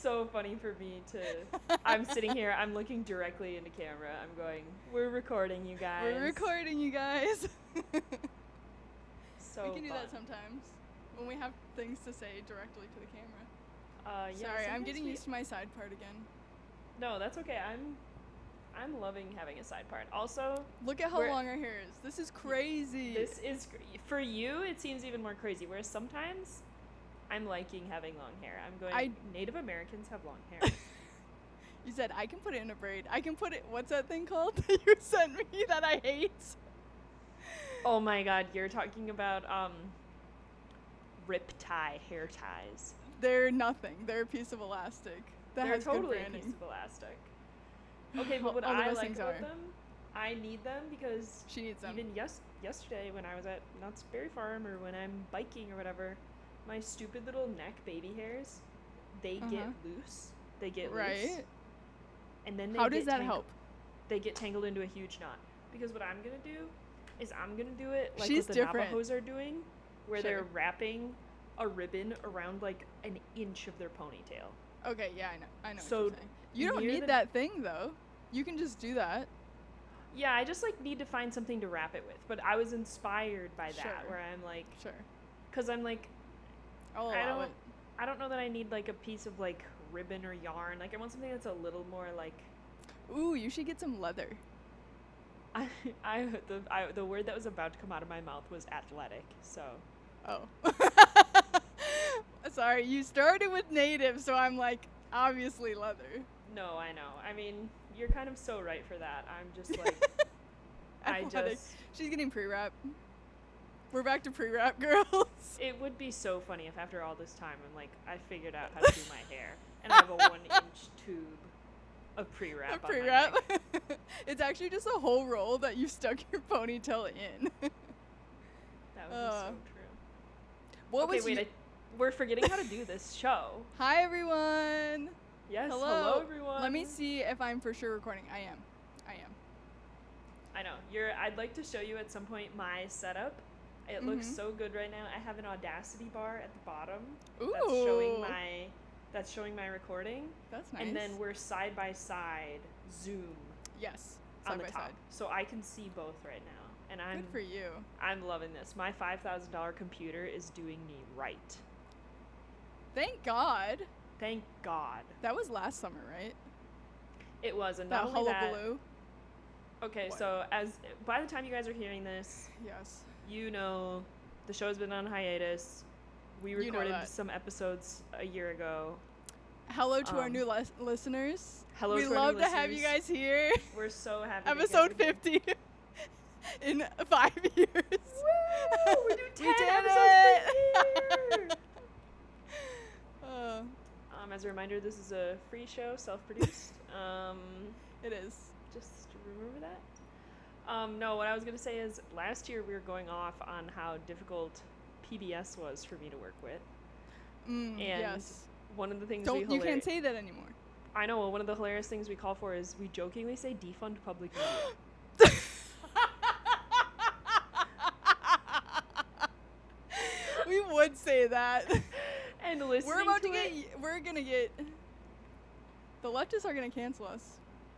so funny for me to. I'm sitting here. I'm looking directly into camera. I'm going. We're recording, you guys. We're recording, you guys. So we can do fun. that sometimes when we have things to say directly to the camera. Yeah, Sorry, I'm getting used to my side part again. No, that's okay. I'm loving having a side part. Also, look at how long our hair is. This is crazy. This is for you. It seems even more crazy. Whereas sometimes, I'm liking having long hair. I'm going. Native Americans have long hair. You said I can put it in a braid. I can put it. What's that thing called that you sent me that I hate? Oh my God, you're talking about rip tie hair ties. They're nothing. They're a piece of elastic. They're totally a piece of elastic. Okay, but what I like about them, I need them because she needs them. Even yesterday when I was at Knott's Berry Farm or when I'm biking or whatever, my stupid little neck baby hairs, they get loose. They get loose. And then how does that help? They get tangled into a huge knot. Because what I'm going to do is I'm going to do it like what the Navajos are doing, where they're wrapping a ribbon around like an inch of their ponytail. Okay, yeah, I know So what you're saying. You don't need that thing, though. You can just do that. Yeah, I just, like, need to find something to wrap it with. But I was inspired by that, where I'm, like... Sure. Because I'm, like... I don't know that I need, like, a piece of, like, ribbon or yarn. Like, I want something that's a little more, like... Ooh, you should get some leather. The word that was about to come out of my mouth was athletic, so... Oh. Sorry, you started with native, so I'm like, obviously leather. No, I know. I mean, you're kind of so right for that. I'm just like, She's getting pre-wrap. We're back to pre-wrap, girls. It would be so funny if after all this time, I'm like, I figured out how to do my hair, and I have a 1-inch tube of pre-wrap on my neck. It's actually just a whole roll that you stuck your ponytail in. That would be so true. We're forgetting how to do this show. Hi, everyone. Yes, hello everyone. Let me see if I'm for sure recording. I am. I know. I'd like to show you at some point my setup. It looks so good right now. I have an Audacity bar at the bottom. Ooh. That's showing my recording. That's nice. And then we're side by side Zoom. Yes. On the top. So I can see both right now. And good for you. I'm loving this. My $5,000 computer is doing me right. Thank God. Thank God. That was last summer, right? It was, and that not only that. Hullabaloo. Okay, what? So by the time you guys are hearing this, yes, you know, the show's been on hiatus. We recorded some episodes a year ago. Hello to our new listeners. Hello we to our love new to listeners. have you guys here. We're so happy. Episode 50 in 5 years. Woo! We do 10 episodes. As a reminder, this is a free show, self-produced. It is. Just remember that. No, what I was going to say is last year we were going off on how difficult PBS was for me to work with. And yes. One of the things you can't say that anymore. I know. Well, one of the hilarious things we call for is we jokingly say defund public media. We would say that. And listening we're gonna get the leftists are gonna cancel us.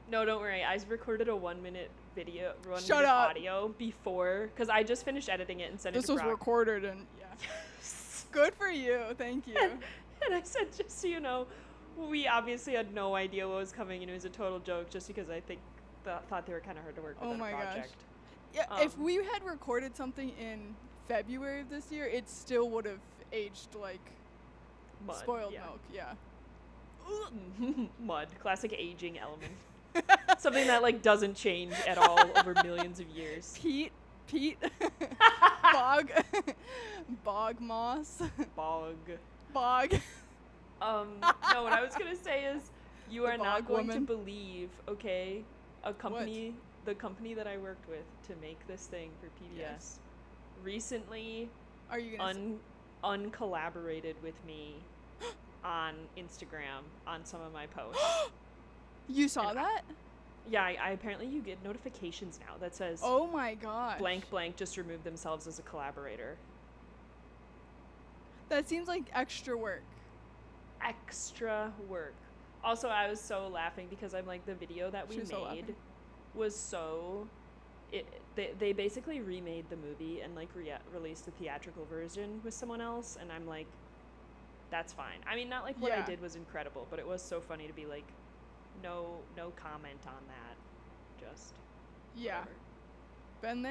No, don't worry. I recorded a 1-minute video, audio before, because I just finished editing it and sent it to Brock. This was recorded and Good for you. Thank you. And I said, just so you know, we obviously had no idea what was coming, and it was a total joke just because I think thought they were kind of hard to work with on a project. Gosh. Yeah, if we had recorded something in February of this year, it still would have aged like mud, spoiled milk. Yeah. Mud, classic aging element. Something that like doesn't change at all over millions of years. Peat. Bog moss. Bog. No, what I was gonna say is you are not going to believe, okay, the company that I worked with to make this thing for PBS recently uncollaborated with me on Instagram on some of my posts. You saw that? Yeah, I apparently you get notifications now that says, oh my gosh, blank just removed themselves as a collaborator. That seems like extra work. extra work. Also, I was so laughing because I'm like, the video that we made was so... They basically remade the movie and like released the theatrical version with someone else, and I'm like, that's fine. I mean, not like what I did was incredible, but it was so funny to be like, no comment on that. Just whatever. Been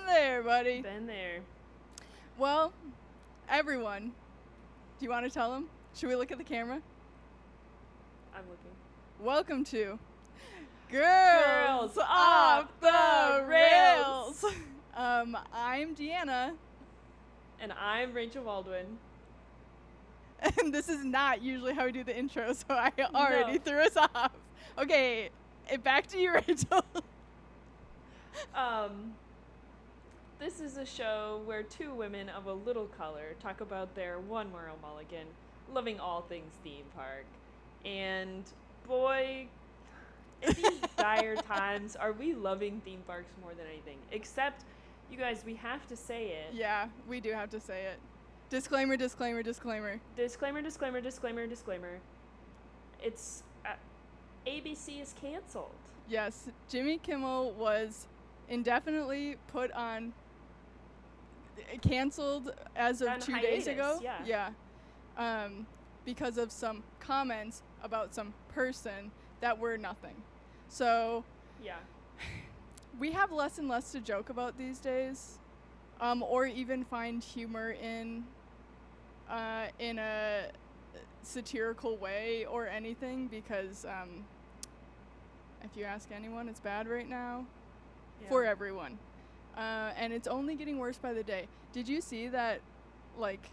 there, buddy. Been there. Well, everyone, do you want to tell them? Should we look at the camera? I'm looking. Welcome to Girls Off the Rails. I'm DeAnna. And I'm Rachel Baldwin. And this is not usually how we do the intro, so I already threw us off. Okay, back to you, Rachel. This is a show where two women of a little color talk about their one moral mulligan, loving all things theme park. And boy, in these dire times, are we loving theme parks more than anything? Except, you guys, we have to say it. Yeah, we do have to say it. Disclaimer, disclaimer, disclaimer. Disclaimer, disclaimer, disclaimer, disclaimer. It's, ABC is canceled. Yes, Jimmy Kimmel was indefinitely put on, canceled as of 2 days ago. Yeah. Because of some comments about some person that were nothing. So, yeah. We have less and less to joke about these days, or even find humor in a satirical way or anything, because if you ask anyone, it's bad right now for everyone, and it's only getting worse by the day. Did you see that, like,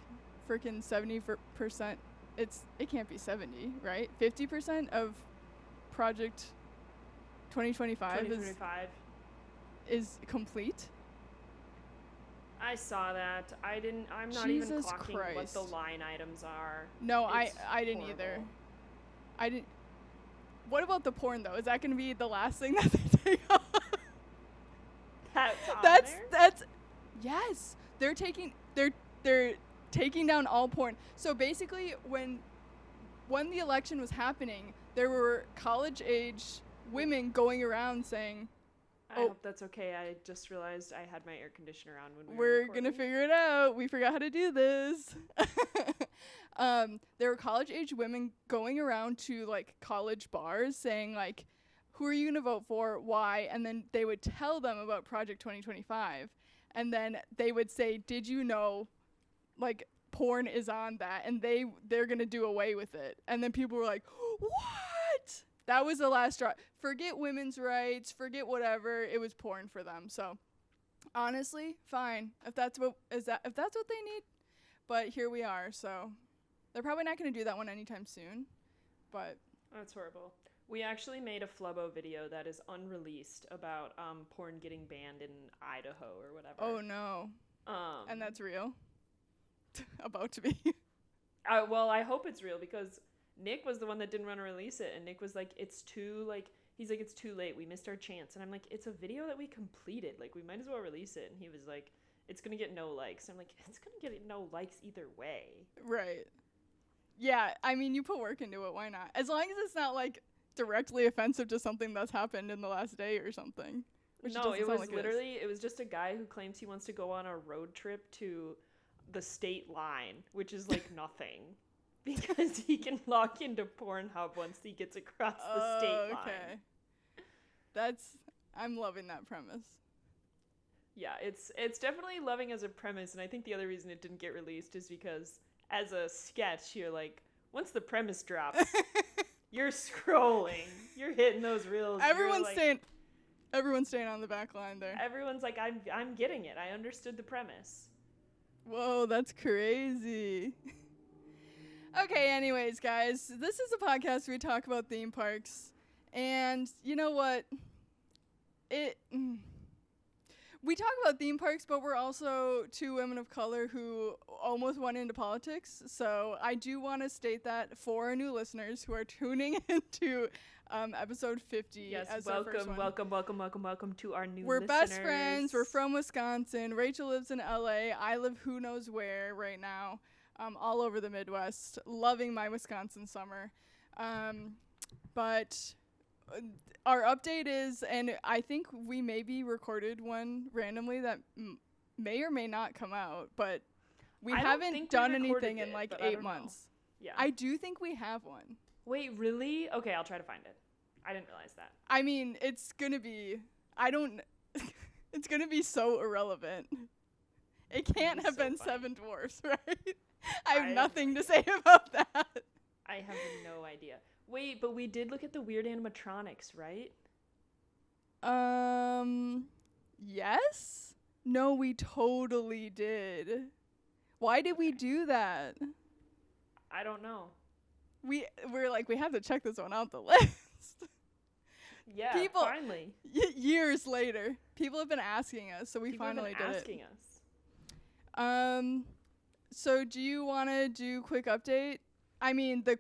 freaking 70%? It can't be 70, right? 50% of Project 2025 is complete. I saw that. I'm not Jesus even clocking Christ. what the line items are. No, I didn't either. I didn't. What about the porn though? Is that going to be the last thing that they take off? That's yes. They're taking down all porn. So basically, when the election was happening, there were college age women going around saying, I hope that's okay. I just realized I had my air conditioner on when we're going to figure it out. We forgot how to do this. There were college age women going around to like college bars saying like, who are you going to vote for? Why? And then they would tell them about Project 2025. And then they would say, did you know, like, porn is on that? And they're going to do away with it. And then people were like, what? That was the last straw. Forget women's rights, forget whatever. It was porn for them. So, honestly, fine. If that's what they need. But here we are. So, they're probably not going to do that one anytime soon. But that's horrible. We actually made a Flubbo video that is unreleased about porn getting banned in Idaho or whatever. Oh no. And that's real? About to be. Well, I hope it's real, because Nick was the one that didn't want to release it, and Nick was like, it's too late, we missed our chance. And I'm like, it's a video that we completed, like, we might as well release it. And he was like, it's gonna get no likes. I'm like, it's gonna get no likes either way. Right. Yeah, I mean, you put work into it, why not? As long as it's not like directly offensive to something that's happened in the last day or something. No, it was literally, it was just a guy who claims he wants to go on a road trip to the state line, which is like nothing, because he can log into Pornhub once he gets across the state line. I'm loving that premise. Yeah, it's definitely loving as a premise, and I think the other reason it didn't get released is because as a sketch, you're like, once the premise drops, you're scrolling, you're hitting those reels. Everyone's staying on the back line there. Everyone's like, I'm getting it. I understood the premise. Whoa, that's crazy. Okay, anyways, guys, this is a podcast where we talk about theme parks, and you know what? We talk about theme parks, but we're also two women of color who almost went into politics. So I do want to state that for our new listeners who are tuning into episode 50. Yes, as welcome to our new listeners. We're best friends. We're from Wisconsin. Rachel lives in LA. I live who knows where right now. all over the Midwest, loving my Wisconsin summer. But our update is, and I think we maybe recorded one randomly that may or may not come out, but we haven't done anything in like 8 months. Yeah. I do think we have one. Wait, really? Okay, I'll try to find it. I didn't realize that. I mean, it's going to be, it's going to be so irrelevant. It can't have been funny. Seven Dwarfs, right? I have nothing to say about that. I have no idea. Wait, but we did look at the weird animatronics, right? Yes? No, we totally did. Why did we do that? I don't know. We're like, we have to check this one out the list. Yeah, finally. Years later, people have been asking us, so we finally did it. Asking us. So do you want to do quick update? I mean, the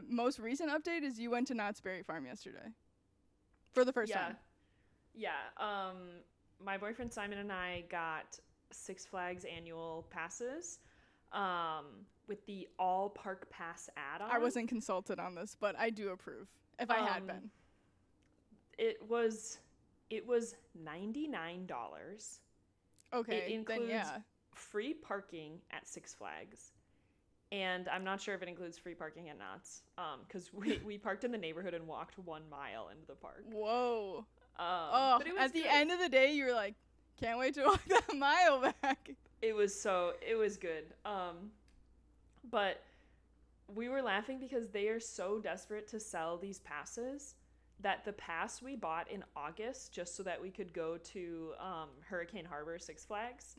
most recent update is you went to Knott's Berry Farm yesterday. For the first time. Yeah. My boyfriend Simon and I got Six Flags annual passes. With the all park pass add-on. I wasn't consulted on this, but I do approve. If I had been. It was $99. Okay, it includes then yeah. free parking at Six Flags, and I'm not sure if it includes free parking at Knott's, because we parked in the neighborhood and walked 1 mile into the park. Whoa. But it was at the end of the day, you were like, can't wait to walk that mile back. It was good. But we were laughing because they are so desperate to sell these passes that the pass we bought in August just so that we could go to Hurricane Harbor Six Flags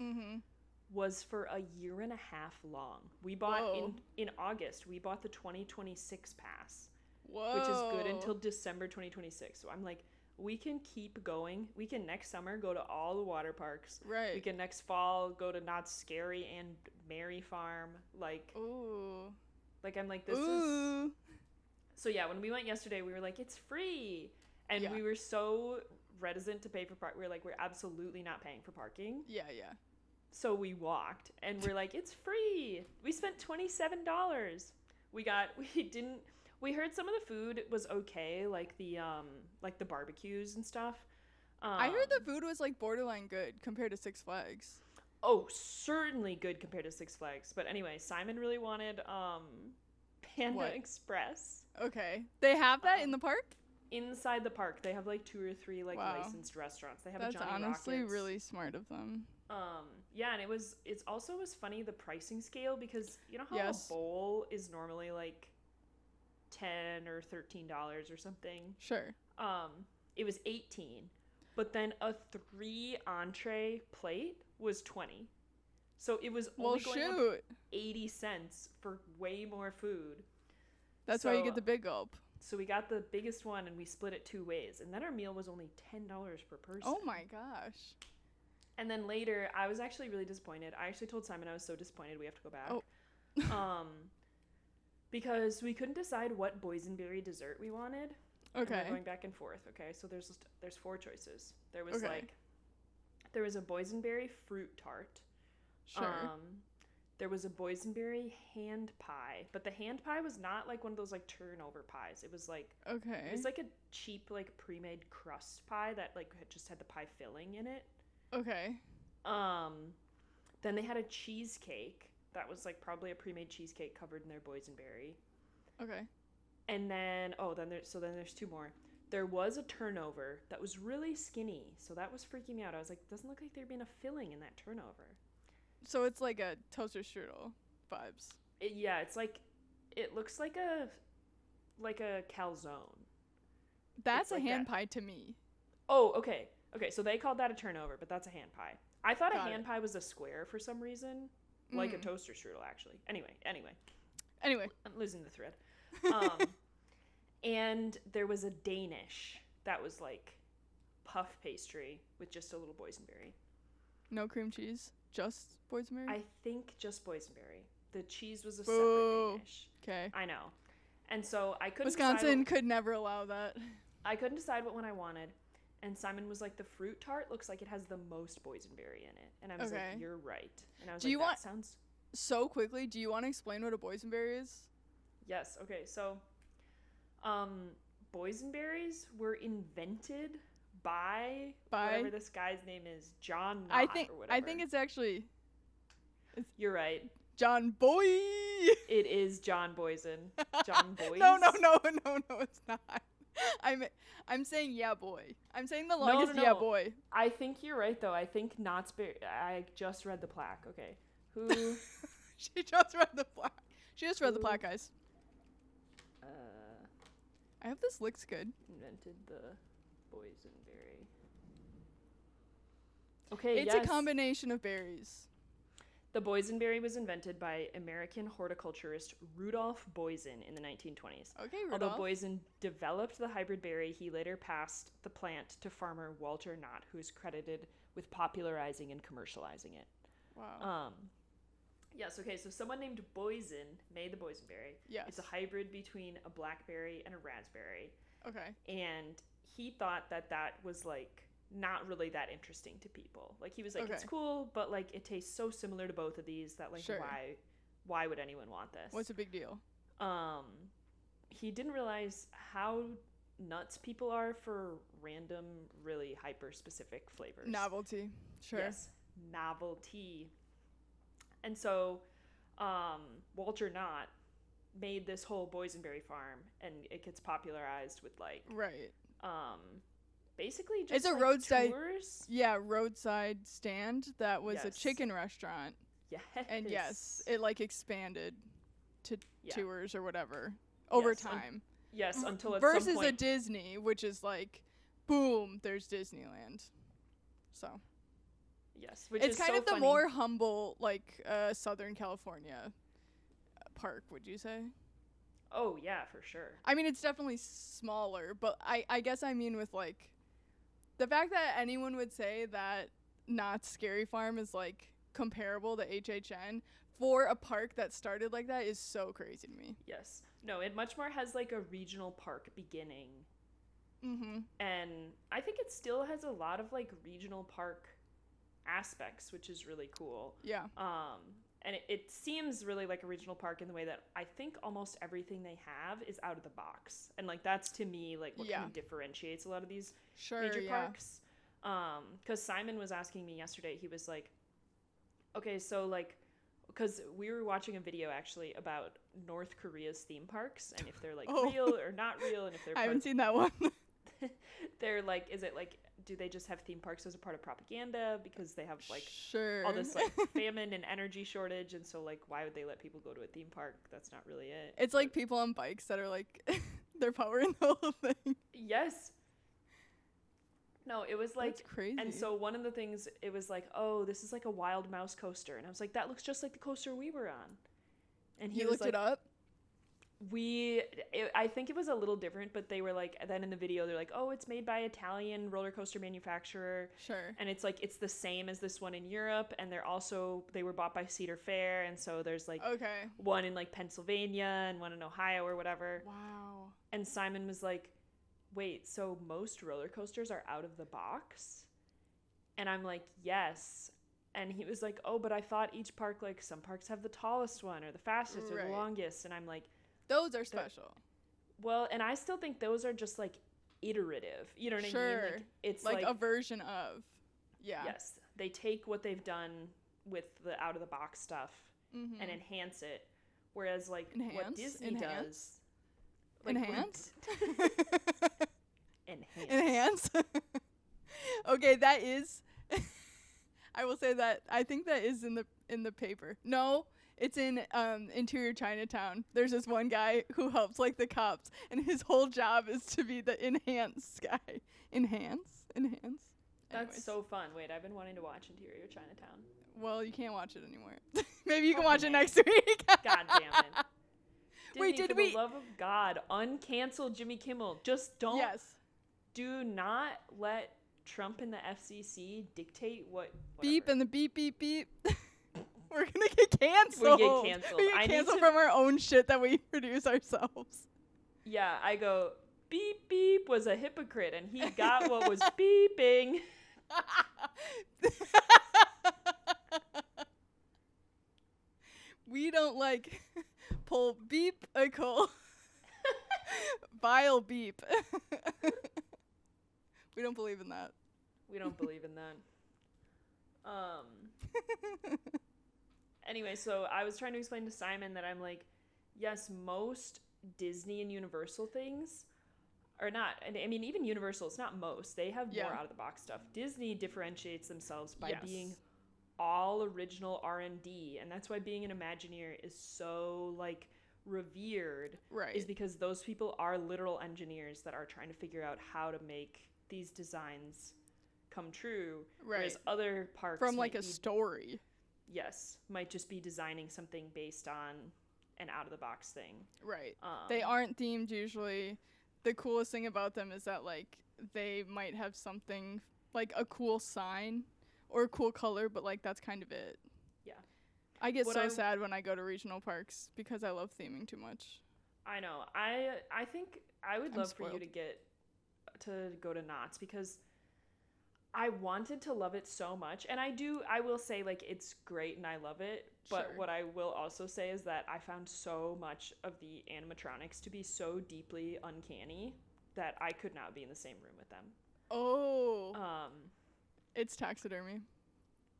was for a year and a half long. We bought in August, we bought the 2026 pass, which is good until December 2026. So I'm like, we can keep going. We can next summer go to all the water parks. Right. We can next fall go to Knott's Scary and Mary Farm. Like, ooh. Like, I'm like, this is... So, yeah, when we went yesterday, we were like, it's free. And we were so reticent to pay for park. We were like, we're absolutely not paying for parking. Yeah. So we walked, and we're like, it's free. We spent $27. We heard some of the food was okay, like the barbecues and stuff. I heard the food was like borderline good compared to Six Flags. Oh, certainly good compared to Six Flags. But anyway, Simon really wanted Panda Express. Okay. They have that in the park? Inside the park. They have like 2 or 3 licensed restaurants. They have a Johnny Rockets. That's honestly really smart of them. Yeah, and it also was funny the pricing scale because you know how a bowl is normally like $10 or $13 or something. Sure. It was $18, but then a 3 entree plate was $20. So it was only going up 80 cents for way more food. That's why you get the big gulp. So we got the biggest one and we split it 2 ways, and then our meal was only $10 per person. Oh my gosh. And then later, I was actually really disappointed. I actually told Simon I was so disappointed we have to go back. Oh. Because we couldn't decide what boysenberry dessert we wanted. Okay. And we're going back and forth. Okay, so there's 4 choices. There was a boysenberry fruit tart. Sure. There was a boysenberry hand pie, but the hand pie was not like one of those like turnover pies. It was like It was like a cheap like pre-made crust pie that like just had the pie filling in it. Okay. Then they had a cheesecake that was like probably a pre-made cheesecake covered in their boysenberry. Okay. And then there's 2 more. There was a turnover that was really skinny, so that was freaking me out. I was like, doesn't look like there'd been a filling in that turnover. So it's like a toaster strudel vibes. It's like it looks like a calzone. That's a hand pie to me. Oh, okay. Okay, so they called that a turnover, but that's a hand pie. I thought a hand pie was a square for some reason, like a toaster strudel, actually. Anyway. I'm losing the thread. And there was a Danish that was like puff pastry with just a little boysenberry. No cream cheese, just boysenberry? I think just boysenberry. The cheese was a separate Danish. Okay. I know. And so I couldn't Wisconsin could never allow that. I couldn't decide what one I wanted. And Simon was like, the fruit tart looks like it has the most boysenberry in it. And I was like, you're right. And I was that sounds so quickly, do you want to explain what a boysenberry is? Yes. Okay. So, boysenberries were invented by whatever this guy's name is, John Knott or whatever. I think it's actually. You're right. John Boy. It is John Boysen. John Boyes. No, it's not. I'm saying yeah, boy. I'm saying the longest yeah, boy. I think you're right though. I think Knott's I just read the plaque. Okay. Who? She just read the plaque. She just read the plaque, guys. I hope this looks good. Invented the boysenberry. Okay, it's a combination of berries. The boysenberry was invented by American horticulturist Rudolph Boysen in the 1920s. Okay, Rudolph. Although Boysen developed the hybrid berry, he later passed the plant to farmer Walter Knott, who's credited with popularizing and commercializing it. Wow. Yes, okay, so someone named Boysen made the boysenberry. Yes. It's a hybrid between a blackberry and a raspberry. Okay. And he thought that was, like, not really that interesting to people. Like, he was like, it's cool, but, like, it tastes so similar to both of these that, like, why would anyone want this? What's a big deal? He didn't realize how nuts people are for random, really hyper-specific flavors. Novelty. Sure. Yes, novelty. And so Walter Knott made this whole boysenberry farm, and it gets popularized with, like... Right. Basically just it's a like roadside tours. Yeah, roadside stand that was a chicken restaurant. Yes. And yes, it like expanded to tours or whatever over time. Until at versus some point, a Disney, which is like boom, there's Disneyland. So yes, which it's is kind so of the funny. more humble like Southern California park, would you say? Oh yeah, for sure. I mean, it's definitely smaller, but I guess I mean with like the fact that anyone would say that Knott's Scary Farm is like comparable to HHN for a park that started like that is so crazy to me. Yes. No, it much more has like a regional park beginning. Mm-hmm. And I think it still has a lot of like regional park aspects, which is really cool. Yeah. And it seems really like a regional park in the way that I think almost everything they have is out of the box. And, like, that's, to me, like, what kind of differentiates a lot of these major parks. Because Simon was asking me yesterday, he was like, okay, so, like, because we were watching a video, actually, about North Korea's theme parks, and if they're, like, real or not real, and if they're... I haven't seen that one. They're, like, is it, like... Do they just have theme parks as a part of propaganda because they have like sure. all this like famine and energy shortage, and so like why would they let people go to a theme park? That's not really it. It's like people on bikes that are like they're powering the whole thing. Yes. No, it was like that's crazy. And so one of the things, it was like, oh, this is like a wild mouse coaster, and I was like, that looks just like the coaster we were on. And he looked like, it up. I think it was a little different, but they were like, then in the video they're like, oh, it's made by Italian roller coaster manufacturer. Sure. And it's like, it's the same as this one in Europe, and they were bought by Cedar Fair, and so there's like one in like Pennsylvania and one in Ohio or whatever. Wow. And Simon was like, wait, so most roller coasters are out of the box? And I'm like, yes. And he was like, oh, but I thought each park, like some parks have the tallest one or the fastest or the longest. And I'm like, those are special. Well, and I still think those are just like iterative. You know what I mean? Like, it's like a version of. Yeah. Yes. They take what they've done with the out of the box stuff and enhance it. Whereas like what Disney does. Like, enhance? Enhance. Okay, that is I will say that I think that is in the paper. No. It's in Interior Chinatown. There's this one guy who helps like the cops, and his whole job is to be the enhance guy. Enhance. That's so fun. Wait, I've been wanting to watch Interior Chinatown. Well, you can't watch it anymore. Maybe you can watch it next week. God damn it. Disney, wait, did for the love of God, uncancel Jimmy Kimmel. Just don't. Yes. Do not let Trump and the FCC dictate what. Whatever. Beep and the beep beep beep. We're going to get canceled. We get We get canceled from our own shit that we produce ourselves. Yeah, I go, beep, beep was a hypocrite, and he got what was beeping. We don't like pull beep a coal. Viol beep. We don't believe in that. We don't believe in that. Anyway, so I was trying to explain to Simon that I'm like, yes, most Disney and Universal things are not, and I mean, even Universal, it's not most. They have more out-of-the-box stuff. Disney differentiates themselves by being all original R&D, and that's why being an Imagineer is so, like, revered. Right. Is because those people are literal engineers that are trying to figure out how to make these designs come true. Right. Whereas other parks from, like, a story. Yes, might just be designing something based on an out-of-the-box thing. Right. They aren't themed usually. The coolest thing about them is that, like, they might have something, like, a cool sign or a cool color, but, like, that's kind of it. Yeah. I get sad when I go to regional parks because I love theming too much. I know. I think I would love for you to go to Knott's because I wanted to love it so much, and I will say, like, it's great and I love it, but what I will also say is that I found so much of the animatronics to be so deeply uncanny that I could not be in the same room with them. Oh. It's taxidermy.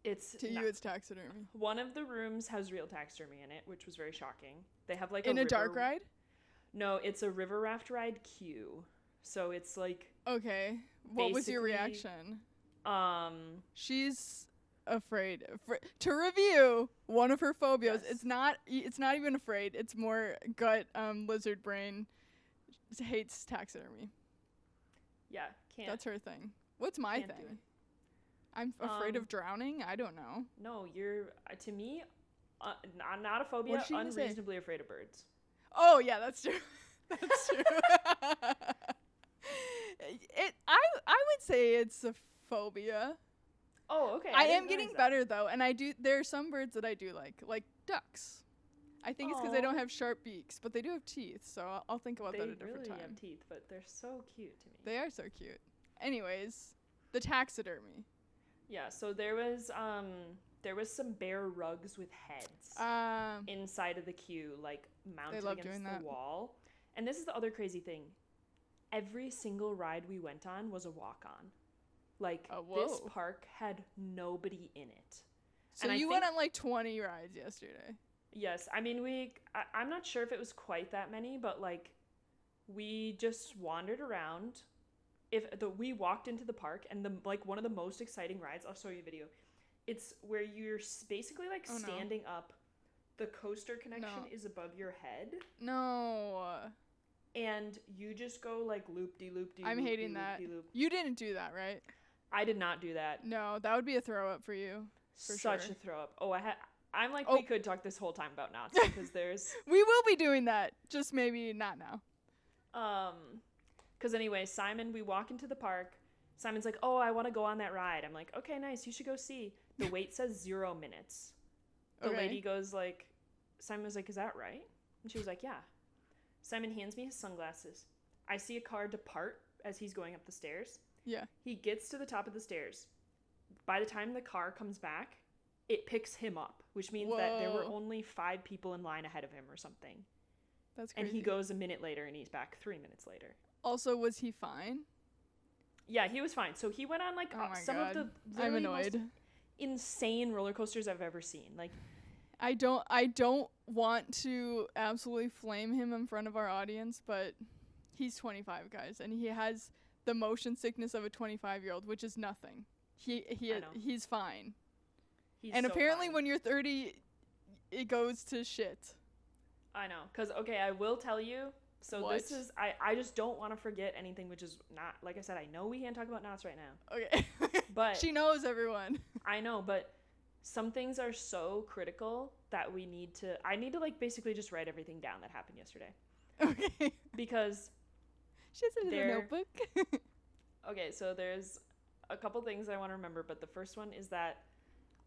It's taxidermy. One of the rooms has real taxidermy in it, which was very shocking. They have, like, a dark ride? No, it's a river raft ride queue. So it's like, okay. What was your reaction? She's afraid. To review, one of her phobias. Yes. It's not even afraid. It's more gut lizard brain. Hates taxidermy. Yeah, can't. That's her thing. What's my thing? I'm afraid of drowning. I don't know. No, you're to me, not a phobia. Unreasonably afraid of birds. Oh yeah, that's true. That's true. I would say it's a phobia. Oh, okay. I am getting better though, and there are some birds that I do like ducks. I think it's because they don't have sharp beaks, but they do have teeth, so I'll think about that at a different time. They really have teeth, but they're so cute to me. They are so cute. Anyways, the taxidermy. Yeah, so there was some bear rugs with heads inside of the queue, like mounted against the wall. And this is the other crazy thing. Every single ride we went on was a walk-on. Like, this park had nobody in it. So you went on like 20 rides yesterday. Yes. I mean, I'm not sure if it was quite that many, but like we just wandered around. We walked into the park, and one of the most exciting rides, I'll show you a video. It's where you're basically like standing up. The coaster connection is above your head. No. And you just go like loop-de-loop-de-loop. I'm hating that. You didn't do that, right? I did not do that. No, that would be a throw up for you. Such a throw up. Oh, I'm like, we could talk this whole time about Knott's because there's... We will be doing that, just maybe not now. Because anyway, Simon, we walk into the park. Simon's like, oh, I want to go on that ride. I'm like, okay, nice, you should go see. The wait says 0 minutes. The lady goes like, Simon was like, is that right? And she was like, yeah. Simon hands me his sunglasses. I see a car depart as he's going up the stairs. Yeah. He gets to the top of the stairs. By the time the car comes back, it picks him up, which means that there were only 5 people in line ahead of him or something. That's crazy. And he goes a minute later and he's back 3 minutes later. Also, was he fine? Yeah, he was fine. So he went on like some of the I'm annoyed. Most insane roller coasters I've ever seen. Like, I don't want to absolutely flame him in front of our audience, but he's 25, guys, and he has the motion sickness of a 25-year-old, which is nothing. He's fine. And so apparently fine. When you're 30, it goes to shit. I know. Because, okay, I will tell you. So this is, I just don't want to forget anything, which is not, like I said, I know we can't talk about Knott's right now. Okay. But she knows everyone. I know, but some things are so critical that I need to like basically just write everything down that happened yesterday. Okay. Because she has a little notebook. Okay, so there's a couple things I want to remember, but the first one is that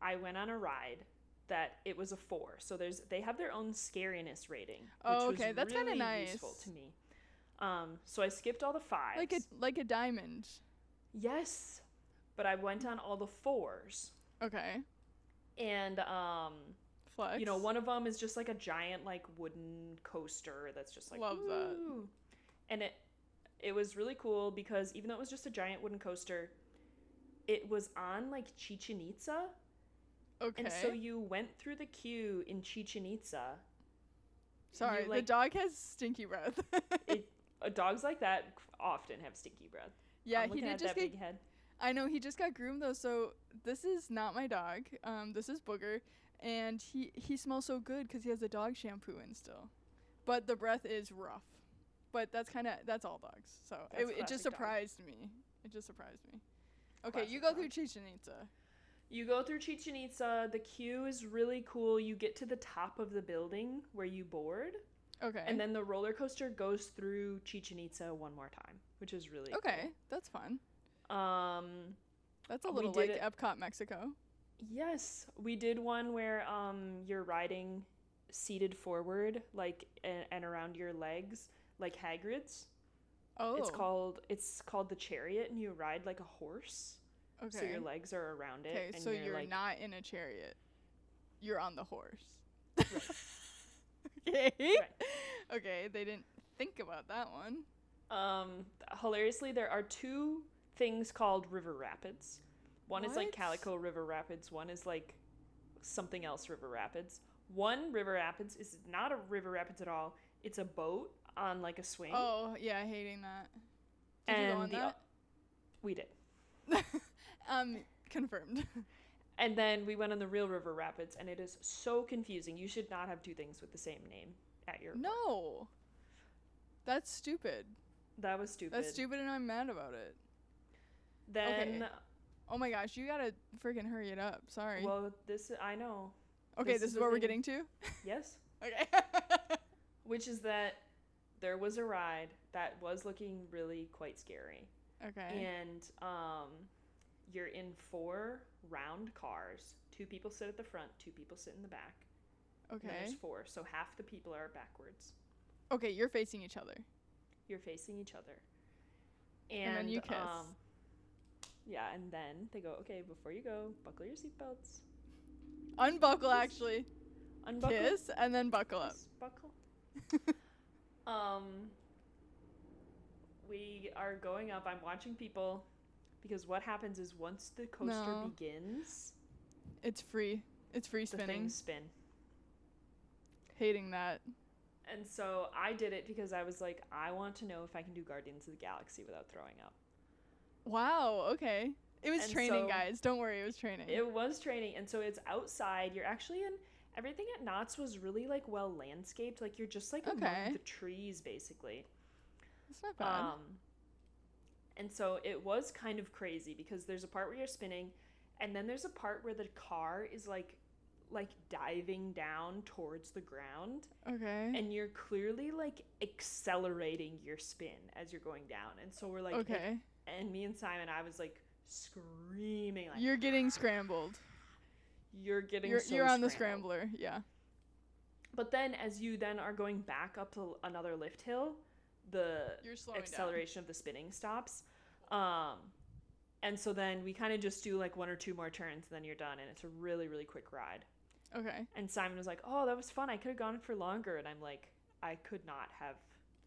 I went on a ride that it was a 4. So they have their own scariness rating, which was that's really nice. Useful to me. So I skipped all the 5s. Like a diamond. Yes, but I went on all the 4s. Okay. And Flex. You know, one of them is just like a giant like wooden coaster that's just like love woo. that. And it was really cool because even though it was just a giant wooden coaster, it was on like Chichen Itza. Okay. And so you went through the queue in Chichen Itza. Sorry, the dog has stinky breath. Dogs like that often have stinky breath. Yeah, he did just get. Big head. I know, he just got groomed though. So this is not my dog. This is Booger, and he smells so good because he has the dog shampoo in still, but the breath is rough. But that's all dogs. So it just surprised me. It just surprised me. Okay, Classic you go dog. through Chichen Itza. You go through Chichen Itza. The queue is really cool. You get to the top of the building where you board. Okay. And then the roller coaster goes through Chichen Itza one more time, which is really cool. That's fun. That's a little like Epcot, Mexico. Yes, we did one where you're riding seated forward, like and around your legs, like Hagrid's. Oh. It's called the Chariot, and you ride like a horse. Okay. So your legs are around it. Okay, so you're like, not in a chariot. You're on the horse. Right. Okay. Right. Okay, they didn't think about that one. Hilariously, there are two things called river rapids. One is like Calico River Rapids. One is like something else river rapids. One river rapids is not a river rapids at all. It's a boat on like a swing. Oh, yeah, hating that. Did you go on that? We did. Confirmed. And then we went on the real river rapids, and it is so confusing. You should not have two things with the same name at your park. No. That's stupid. That was stupid. That's stupid, and I'm mad about it. Then... Okay. Oh my gosh, you gotta freaking hurry it up. Sorry. Well, I know. Okay, this is what we're getting to? Yes. Okay. Which is that there was a ride that was looking really quite scary. Okay. And you're in 4 round cars. 2 people sit at the front, 2 people sit in the back. Okay. And there's 4, so half the people are backwards. Okay, you're facing each other. You're facing each other. And then you kiss. Yeah, and then they go, okay, before you go, buckle your seatbelts. Unbuckle, actually. Unbuckle. Kiss, and then buckle up. Buckle. We are going up. I'm watching people, because what happens is once the coaster begins... It's free. It's free spinning. The things spin. Hating that. And so I did it because I was like, I want to know if I can do Guardians of the Galaxy without throwing up. Wow, okay. It was training, guys. Don't worry, it was training. It was training, and so it's outside. You're actually in... Everything at Knott's was really, like, well landscaped. Like, you're just, like, among the trees, basically. That's not bad. And so it was kind of crazy because there's a part where you're spinning, and then there's a part where the car is, like diving down towards the ground. Okay. And you're clearly, like, accelerating your spin as you're going down. And so we're, like... Okay. And me and Simon, I was, like, screaming. Like, you're getting scrambled. You're on the scrambler, yeah. But then as you then are going back up to another lift hill, the acceleration of the spinning stops. And so then we kind of just do like 1 or 2 more turns, and then you're done, and it's a really, really quick ride. Okay. And Simon was like, oh, that was fun. I could have gone for longer. And I'm like, I could not have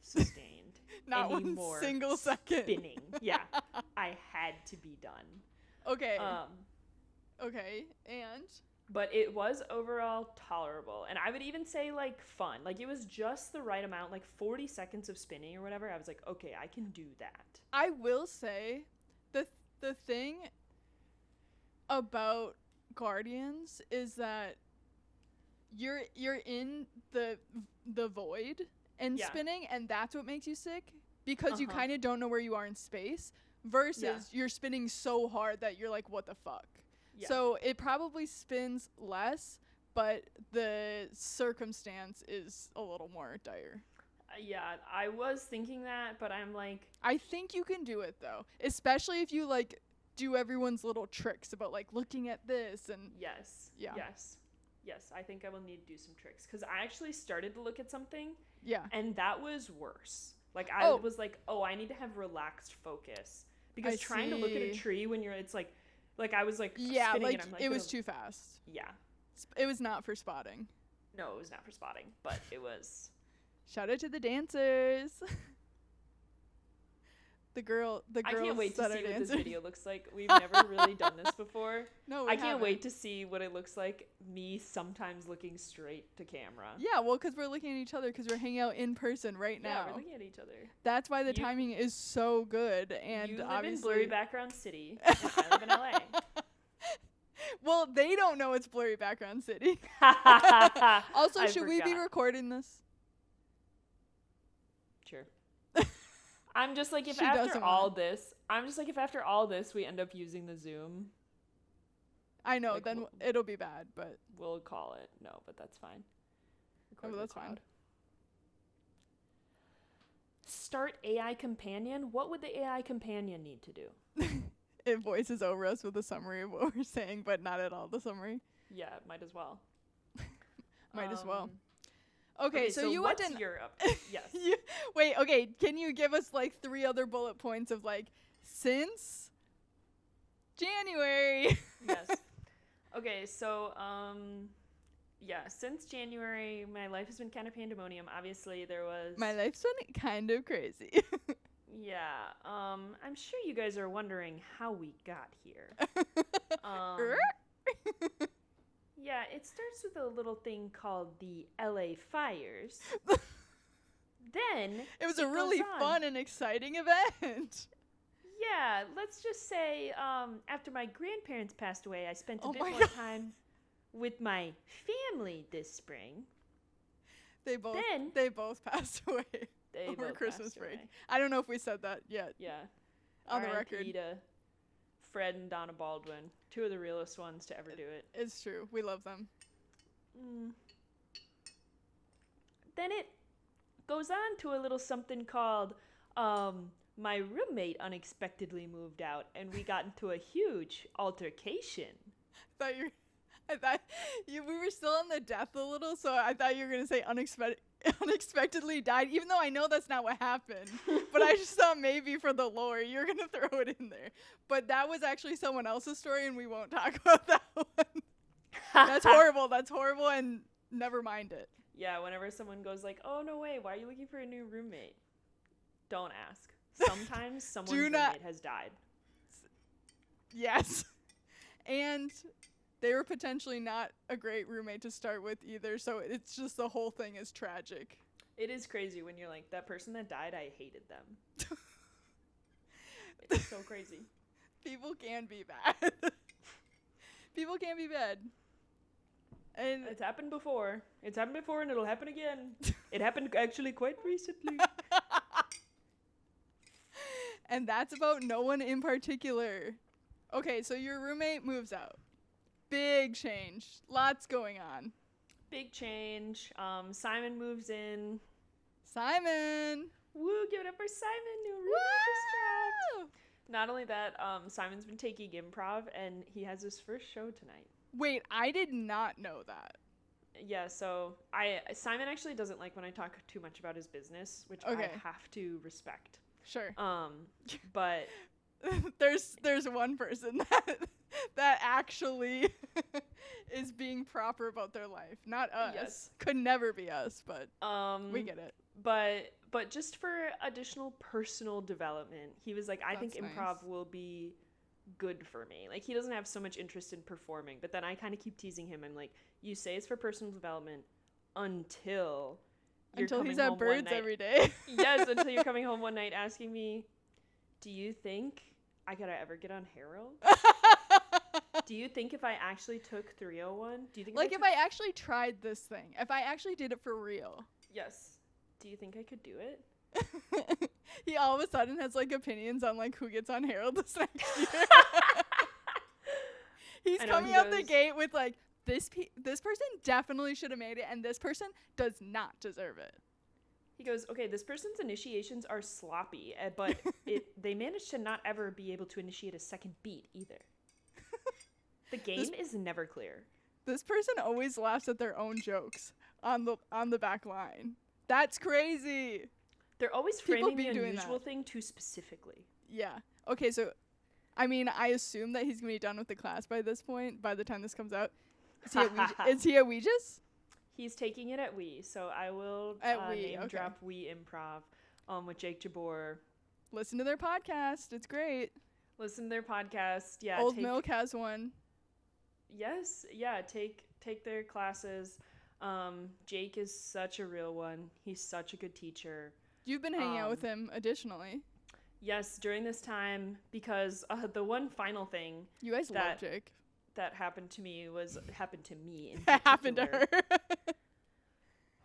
sustained not any one more single second spinning. Yeah. I had to be done. Okay. Okay, and? But it was overall tolerable. And I would even say, like, fun. Like, it was just the right amount. Like, 40 seconds of spinning or whatever. I was like, okay, I can do that. I will say, the thing about Guardians is that you're in the void and spinning, and that's what makes you sick. Because you kind of don't know where you are in space. Versus you're spinning so hard that you're like, what the fuck? Yeah. So it probably spins less, but the circumstance is a little more dire. Yeah, I was thinking that, but I'm like... I think you can do it, though. Especially if you, like, do everyone's little tricks about, like, looking at this and... Yes. Yeah. Yes, I think I will need to do some tricks. Because I actually started to look at something. Yeah. And that was worse. Like, I was like, I need to have relaxed focus. Because trying to look at a tree when you're... It's like I was like spinning, like and I'm like, it was too fast. Yeah. It was not for spotting. No, it was not for spotting, but it was. Shout out to the dancers. The girls. I can't wait to see what dancers. this video looks like. We've never really done this before. No, I can't wait to see what it looks like. Me sometimes looking straight to camera. Yeah, well, because we're looking at each other because we're hanging out in person right now. Yeah, we're looking at each other. That's why the timing is so good. And you live obviously, in blurry background city, and I live in LA. Well, they don't know it's blurry background city. Also, should we be recording this? Sure. I'm just like, if after all this we end up using the Zoom. I know, like, then it'll be bad, but we'll call it. No, but that's fine. Oh, that's fine. Start AI companion. What would the AI companion need to do? It voices over us with a summary of what we're saying, but not at all the summary. Yeah, might as well. Might as well. Okay, so you what's went to Europe? Yes. Wait, okay, can you give us like 3 other bullet points of like since January? Yes. Okay, so since January my life has been kind of pandemonium. Obviously there was My life's been kind of crazy. Yeah. I'm sure you guys are wondering how we got here. Yeah, it starts with a little thing called the LA fires. Then it was a really fun and exciting event. Yeah, let's just say after my grandparents passed away, I spent a bit more time with my family this spring. They both passed away over Christmas break. I don't know if we said that yet. Yeah. On the record. To Fred and Donna Baldwin, 2 of the realest ones to ever do it. It's true. We love them. Then it goes on to a little something called my roommate unexpectedly moved out and we got into a huge altercation. I thought we were still on the death a little, so I thought you were going to say unexpectedly died, even though I know that's not what happened. But I just thought maybe for the lore, you're going to throw it in there. But that was actually someone else's story, and we won't talk about that one. That's horrible, and never mind it. Yeah, whenever someone goes like, oh, no way, why are you looking for a new roommate? Don't ask. Sometimes someone's roommate has died. Yes. And they were potentially not a great roommate to start with either, so it's just the whole thing is tragic. It is crazy when you're like, that person that died, I hated them. It's so crazy. People can be bad. People can be bad. And it's happened before. It's happened before and it'll happen again. It happened actually quite recently. And that's about no one in particular. Okay, so your roommate moves out. Big change. Lots going on. Big change. Simon moves in. Simon! Woo, give it up for Simon. New roommate just dropped. Not only that, Simon's been taking improv and he has his first show tonight. Wait, I did not know that. Yeah, so Simon actually doesn't like when I talk too much about his business, which I have to respect. Sure. But there's one person that actually is being proper about their life. Not us. Yes. Could never be us, but we get it. But just for additional personal development, he was like, I think improv will be good for me. Like, he doesn't have so much interest in performing, but then I kind of keep teasing him. I'm like, you say it's for personal development until he's at Birds every day. Yes, until you're coming home one night asking me, do you think I could ever get on Harold? Do you think if I actually took 301, do you think if I actually tried this thing, if I actually did it for real? Yes. Do you think I could do it? He all of a sudden has like opinions on like who gets on Harold this next year. He's coming out the gate with like, this person definitely should have made it, and this person does not deserve it. He goes, okay, this person's initiations are sloppy, but they managed to not ever be able to initiate a second beat either. The game is never clear. This person always laughs at their own jokes on the back line. That's crazy. They're always framing the unusual thing too specifically. Yeah. Okay, so, I mean, I assume that he's going to be done with the class by this point, by the time this comes out. Is he at Ouija's? He's taking it at We, so I will drop We Improv with Jake Jabor. Listen to their podcast. It's great. Listen to their podcast. Yeah, Old Milk has one. Yes, yeah. Take their classes. Jake is such a real one. He's such a good teacher. You've been hanging out with him additionally. Yes, during this time, because the one final thing you guys love Jake. That happened to me in happened to her.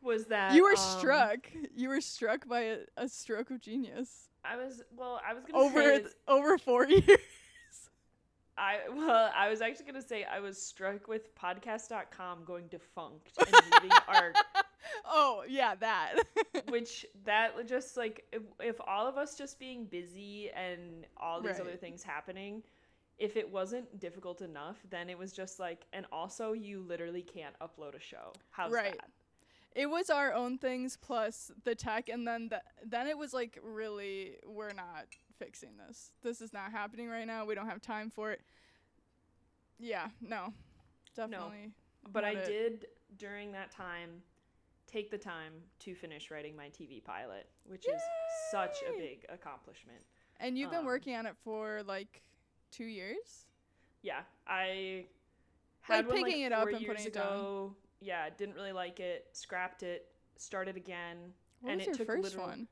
Was that you were struck? You were struck by a stroke of genius. I was gonna say over 4 years. I was actually gonna say I was struck with podcast.com going defunct and leaving our. Oh yeah, that. Which that just like if all of us just being busy and all these other things happening, if it wasn't difficult enough, then it was just like, and also you literally can't upload a show. How's that? It was our own things plus the tech, and then it was like, really, we're not fixing this. This is not happening right now. We don't have time for it. Yeah, no, definitely. No. But I did during that time take the time to finish writing my TV pilot, which is such a big accomplishment. And you've been working on it for like 2 years? Yeah, I had like picking it up and putting it down. Yeah, didn't really like it, scrapped it, started again. What was your first one?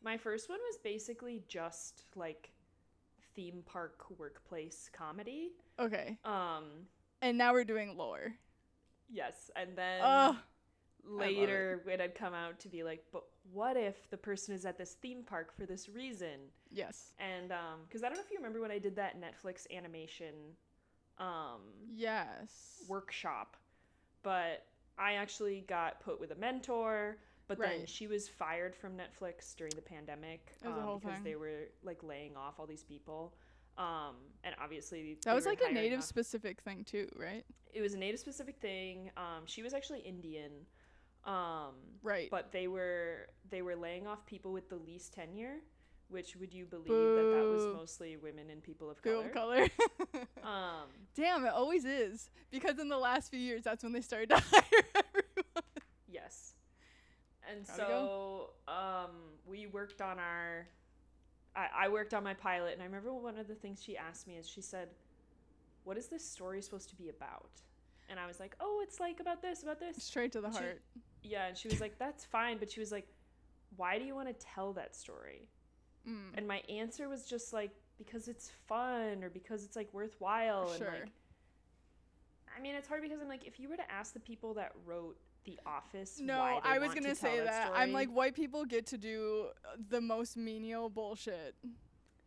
My first one was basically just like theme park workplace comedy. Okay. And now we're doing lore. Yes, and then later it had come out to be like, but what if the person is at this theme park for this reason? Yes. And because I don't know if you remember when I did that Netflix animation workshop, but I actually got put with a mentor, but then she was fired from Netflix during the pandemic because they were like laying off all these people. And obviously that was like a native specific thing too, right? It was a native specific thing. She was actually Indian. But they were laying off people with the least tenure, which would you believe that was mostly women and people of color. Damn, it always is, because in the last few years that's when they started to hire everyone. Yes. And so we worked on I worked on my pilot, and I remember one of the things she asked me is she said, what is this story supposed to be about? And I was like, oh, it's like about this. Straight to the heart. Yeah, and she was like, that's fine. But she was like, why do you want to tell that story? And my answer was just like, because it's fun, or because it's like worthwhile. Sure. And like, I mean, it's hard because I'm like, if you were to ask the people that wrote The Office, no, I was gonna say that. Story, I'm like, white people get to do the most menial bullshit,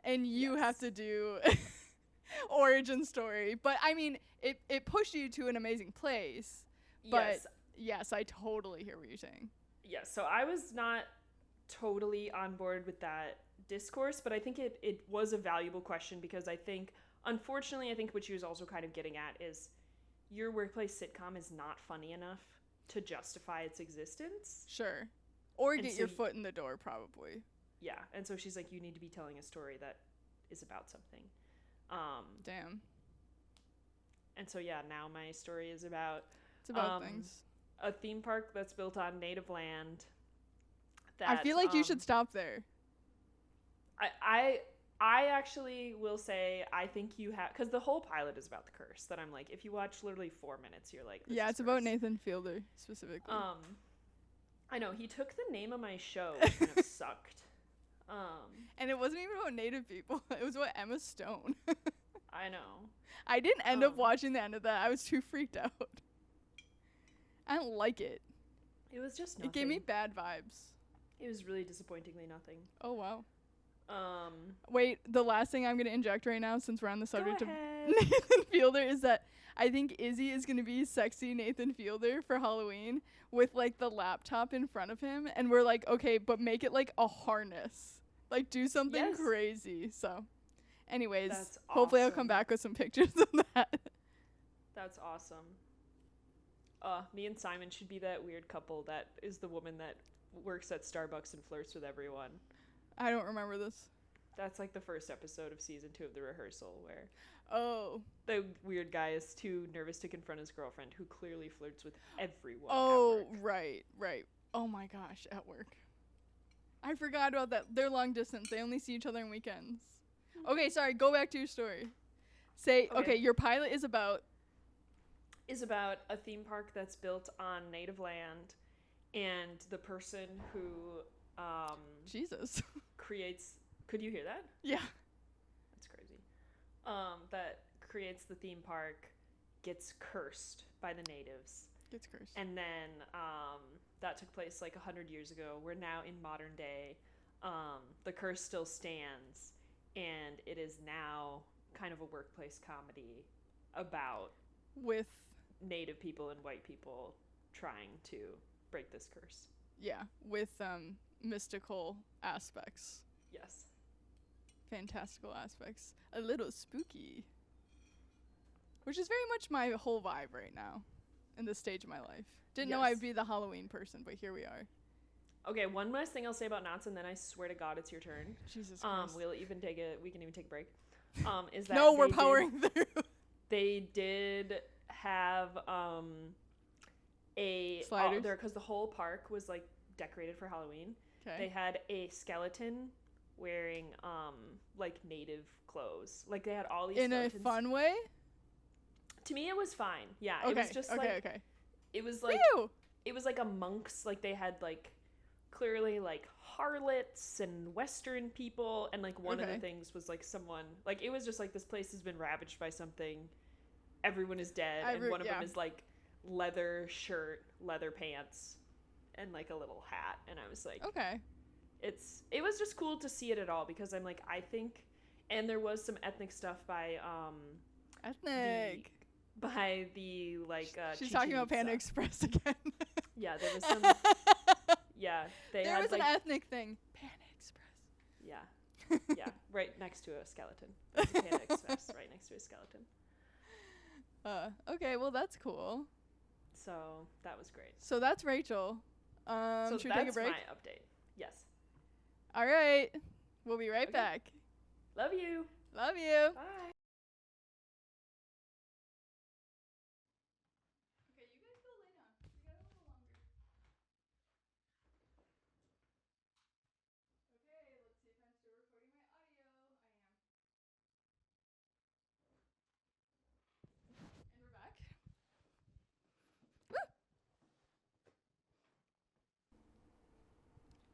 and you have to do origin story. But I mean, it pushed you to an amazing place. But yes, I totally hear what you're saying. Yes, so I was not totally on board with that discourse, but I think it was a valuable question, because I think, unfortunately, I think what she was also kind of getting at is your workplace sitcom is not funny enough to justify its existence. Sure. Or get your foot in the door, probably. Yeah, and so she's like, you need to be telling a story that is about something. Damn. And so, yeah, now my story is about... It's about things. A theme park that's built on native land. I feel like you should stop there. I actually will say, I think you have... Because the whole pilot is about the curse. That I'm like, if you watch literally 4 minutes, you're like... Yeah, it's about Nathan Fielder, specifically. I know. He took the name of my show, which kind of sucked. And it wasn't even about native people. It was about Emma Stone. I know. I didn't end up watching the end of that. I was too freaked out. I don't like it. It was just nothing. It gave me bad vibes. It was really disappointingly nothing. Oh, wow. Wait, the last thing I'm going to inject right now, since we're on the subject of Nathan Fielder, is that I think Izzy is going to be sexy Nathan Fielder for Halloween with, like, the laptop in front of him. And we're like, okay, but make it, like, a harness. Like, do something crazy. So, anyways, hopefully I'll come back with some pictures of that. That's awesome. Me and Simon should be that weird couple that is the woman that works at Starbucks and flirts with everyone. I don't remember this. That's like the first episode of season 2 of The Rehearsal, where the weird guy is too nervous to confront his girlfriend, who clearly flirts with everyone at work. Right. Oh my gosh, at work. I forgot about that. They're long distance. They only see each other on weekends. Okay, sorry. Go back to your story. Okay, your pilot is about a theme park that's built on native land, and the person who Jesus creates. Could you hear that? Yeah. That's crazy. That creates the theme park gets cursed by the natives. Gets cursed. And then that took place like 100 years ago. We're now in modern day. The curse still stands, and it is now kind of a workplace comedy about with native people and white people trying to break this curse. Yeah, with mystical aspects. Yes. Fantastical aspects. A little spooky. Which is very much my whole vibe right now in this stage of my life. Didn't know I'd be the Halloween person, but here we are. Okay, one last thing I'll say about Knotts, and then I swear to God it's your turn. Jesus Christ. We can even take a break. Is that no, we're powering through. They did have sliders there, because the whole park was like decorated for Halloween. Okay. They had a skeleton wearing like native clothes. Like they had all these skeletons. In a fun way? To me it was fine. Yeah. Okay. It was just okay. It was like Phew! It was like a monk's, like they had like clearly like harlots and Western people, and like one of the things was like someone, like it was just like this place has been ravaged by something. Everyone is dead, and one of them is like leather shirt, leather pants, and like a little hat. And I was like, okay. It was just cool to see it at all, because I'm like, I think, and there was some ethnic stuff by ethnic by the like she's talking about Panda Express again. Yeah, there was some. Yeah, there was an ethnic thing. Panda Express. Yeah, yeah, right next to a skeleton. There's a Panda Express right next to a skeleton. Okay, well that's cool. So that was great. So that's Rachel. So should we take a break? That's my update. Yes. All right, we'll be right back. Love you. Love you. Bye.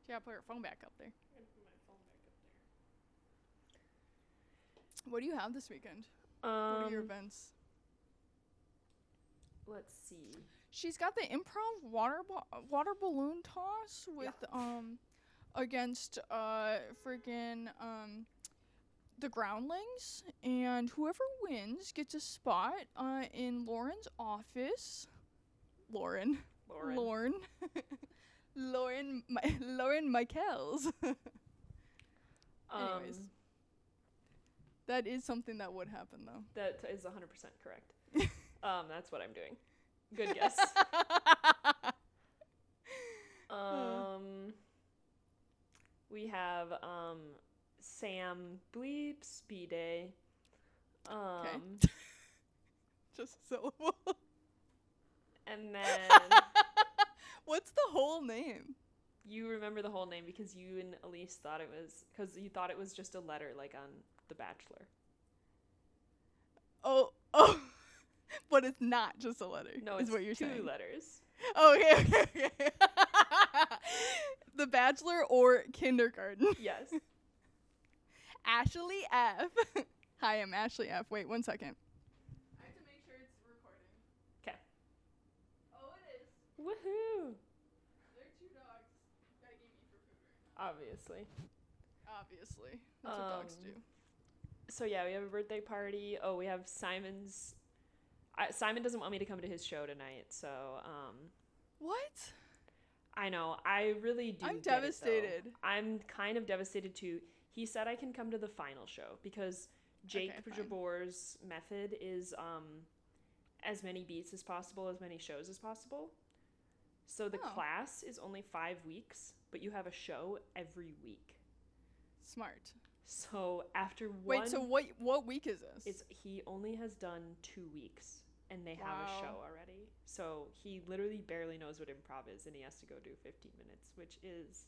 Yeah, put her phone back up there. I'm gonna put my phone back up there. What do you have this weekend? What are your events? Let's see. She's got the Improv water balloon toss with against freaking the Groundlings, and whoever wins gets a spot in Lauren's office. Lauren Michaels. Anyways, that is something that would happen, though. That is 100% correct. That's what I'm doing. Good guess. We have Sam Bleeps B-Day. Okay. Just a syllable. And then what's the whole name? You remember the whole name because you and Elise thought it was, because you thought it was just a letter like on The Bachelor. Oh, but it's not just a letter. No, is it's what you're two saying. letters. Oh, okay. The Bachelor or Kindergarten. Yes. Ashley F. Hi, I'm Ashley F. Wait, 1 second. I have to make sure it's recording. Okay. Oh, it is. Woohoo! There are 2 dogs begging me for food right now. Obviously. That's what dogs do. So yeah, we have a birthday party. Oh, we have Simon's. Simon doesn't want me to come to his show tonight, so What? I know. I really do. I'm devastated. I'm kind of devastated too. He said I can come to the final show because Jake Jabor's method is as many beats as possible, as many shows as possible. So the class is only 5 weeks, but you have a show every week. Smart. So after one... Wait, so what week is this? He only has done 2 weeks, and they have a Wow. show already. So he literally barely knows what improv is, and he has to go do 15 minutes, which is...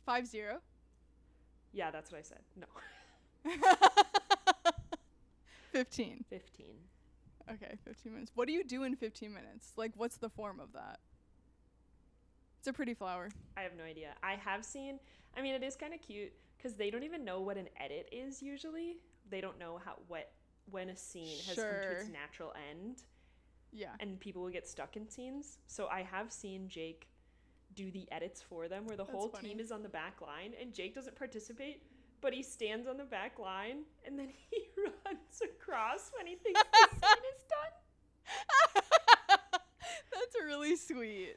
5-0? Yeah, that's what I said. No. 15. 15. Okay, 15 minutes. What do you do in 15 minutes? Like, what's the form of that? It's a pretty flower. I have no idea. I have seen... I mean, it is kind of cute, because they don't even know what an edit is usually. They don't know when a scene has come to its natural end. Yeah. And people will get stuck in scenes. So I have seen Jake do the edits for them, where the whole team is on the back line, and Jake doesn't participate, but he stands on the back line, and then he runs across when he thinks the scene is done. That's really sweet.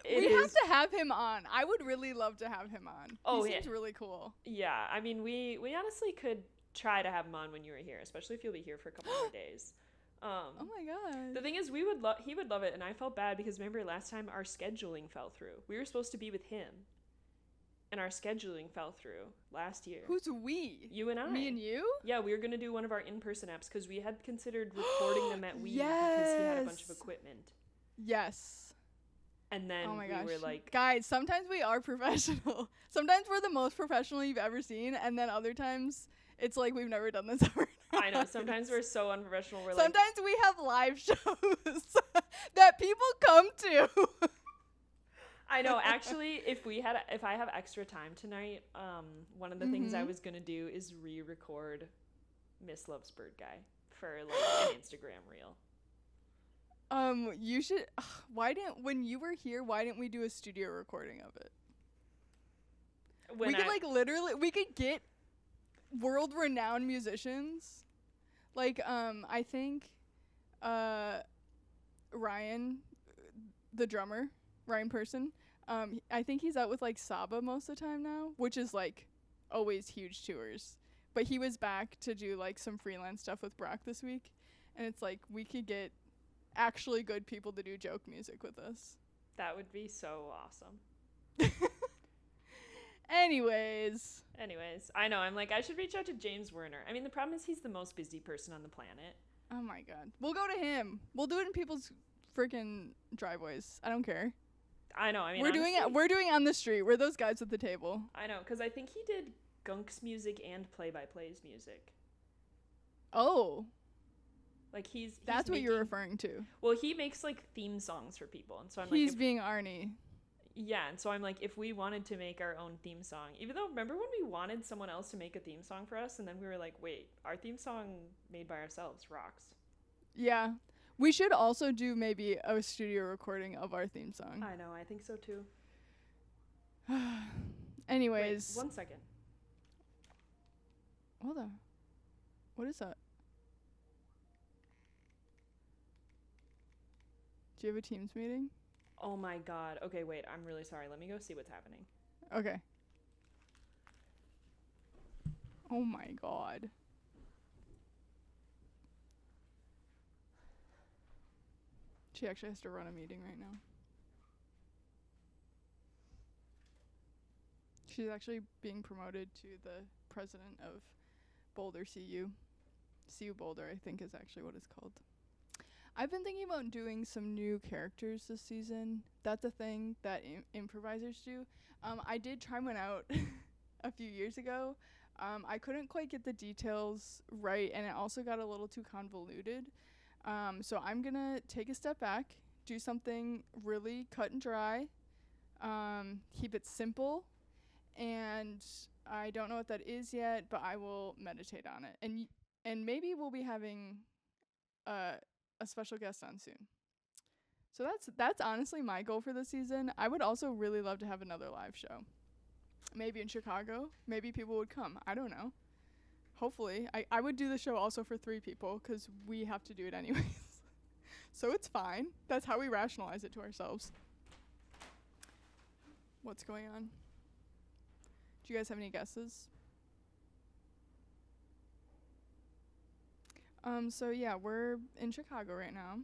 We have to have him on. I would really love to have him on. Oh, he seems really cool. Yeah, I mean, we honestly could try to have him on when you were here, especially if you'll be here for a couple more days. Oh my god. The thing is, he would love it, and I felt bad because remember last time our scheduling fell through. We were supposed to be with him, and our scheduling fell through last year. Who's we? You and I. Me and you? Yeah, we were gonna do one of our in-person apps because we had considered recording them at Wii because he had a bunch of equipment. Yes. And then we were like... Guys, sometimes we are professional. Sometimes we're the most professional you've ever seen, and then other times it's like we've never done this ever. I know. Sometimes we're so unprofessional. Sometimes we have live shows that people come to. I know. Actually, if I have extra time tonight, one of the things I was gonna do is re-record Miss Loves Bird Guy for like an Instagram reel. You should. When you were here, why didn't we do a studio recording of it? We could get world-renowned musicians. Like, I think, Ryan, the drummer, Ryan Person, I think he's out with, like, Saba most of the time now, which is, like, always huge tours. But he was back to do, like, some freelance stuff with Brock this week. And it's, like, we could get actually good people to do joke music with us. That would be so awesome. Anyways, I know. I'm like, I should reach out to James Werner. I mean, the problem is he's the most busy person on the planet. Oh my god. We'll go to him. We'll do it in people's freaking driveways. I don't care. I know. I mean, we're doing it on the street. We're those guys at the table. I know, because I think he did Gunk's music and Play-by-Play's music. Oh. Like That's what you're referring to. Well, he makes like theme songs for people, and so I'm he's being Arnie. Yeah, and so I'm like, if we wanted to make our own theme song, even though, remember when we wanted someone else to make a theme song for us, and then we were like, wait, our theme song made by ourselves rocks. Yeah. We should also do maybe a studio recording of our theme song. I know, I think so too. Anyways. Wait, 1 second. Hold on. What is that? Do you have a Teams meeting? Oh my god. Okay, wait, I'm really sorry. Let me go see what's happening. Okay. Oh my god. She actually has to run a meeting right now. She's actually being promoted to the president of Boulder CU. CU Boulder, I think, is actually what it's called. I've been thinking about doing some new characters this season. That's a thing that improvisers do. I did try one out a few years ago. I couldn't quite get the details right, and it also got a little too convoluted. So I'm going to take a step back, do something really cut and dry, keep it simple, and I don't know what that is yet, but I will meditate on it. And maybe we'll be having a special guest on soon. So that's honestly my goal for this season. I would also really love to have another live show. Maybe in Chicago. Maybe people would come. I don't know. Hopefully. I would do the show also for 3 people because we have to do it anyways. So it's fine. That's how we rationalize it to ourselves. What's going on? Do you guys have any guesses? So yeah, we're in Chicago right now.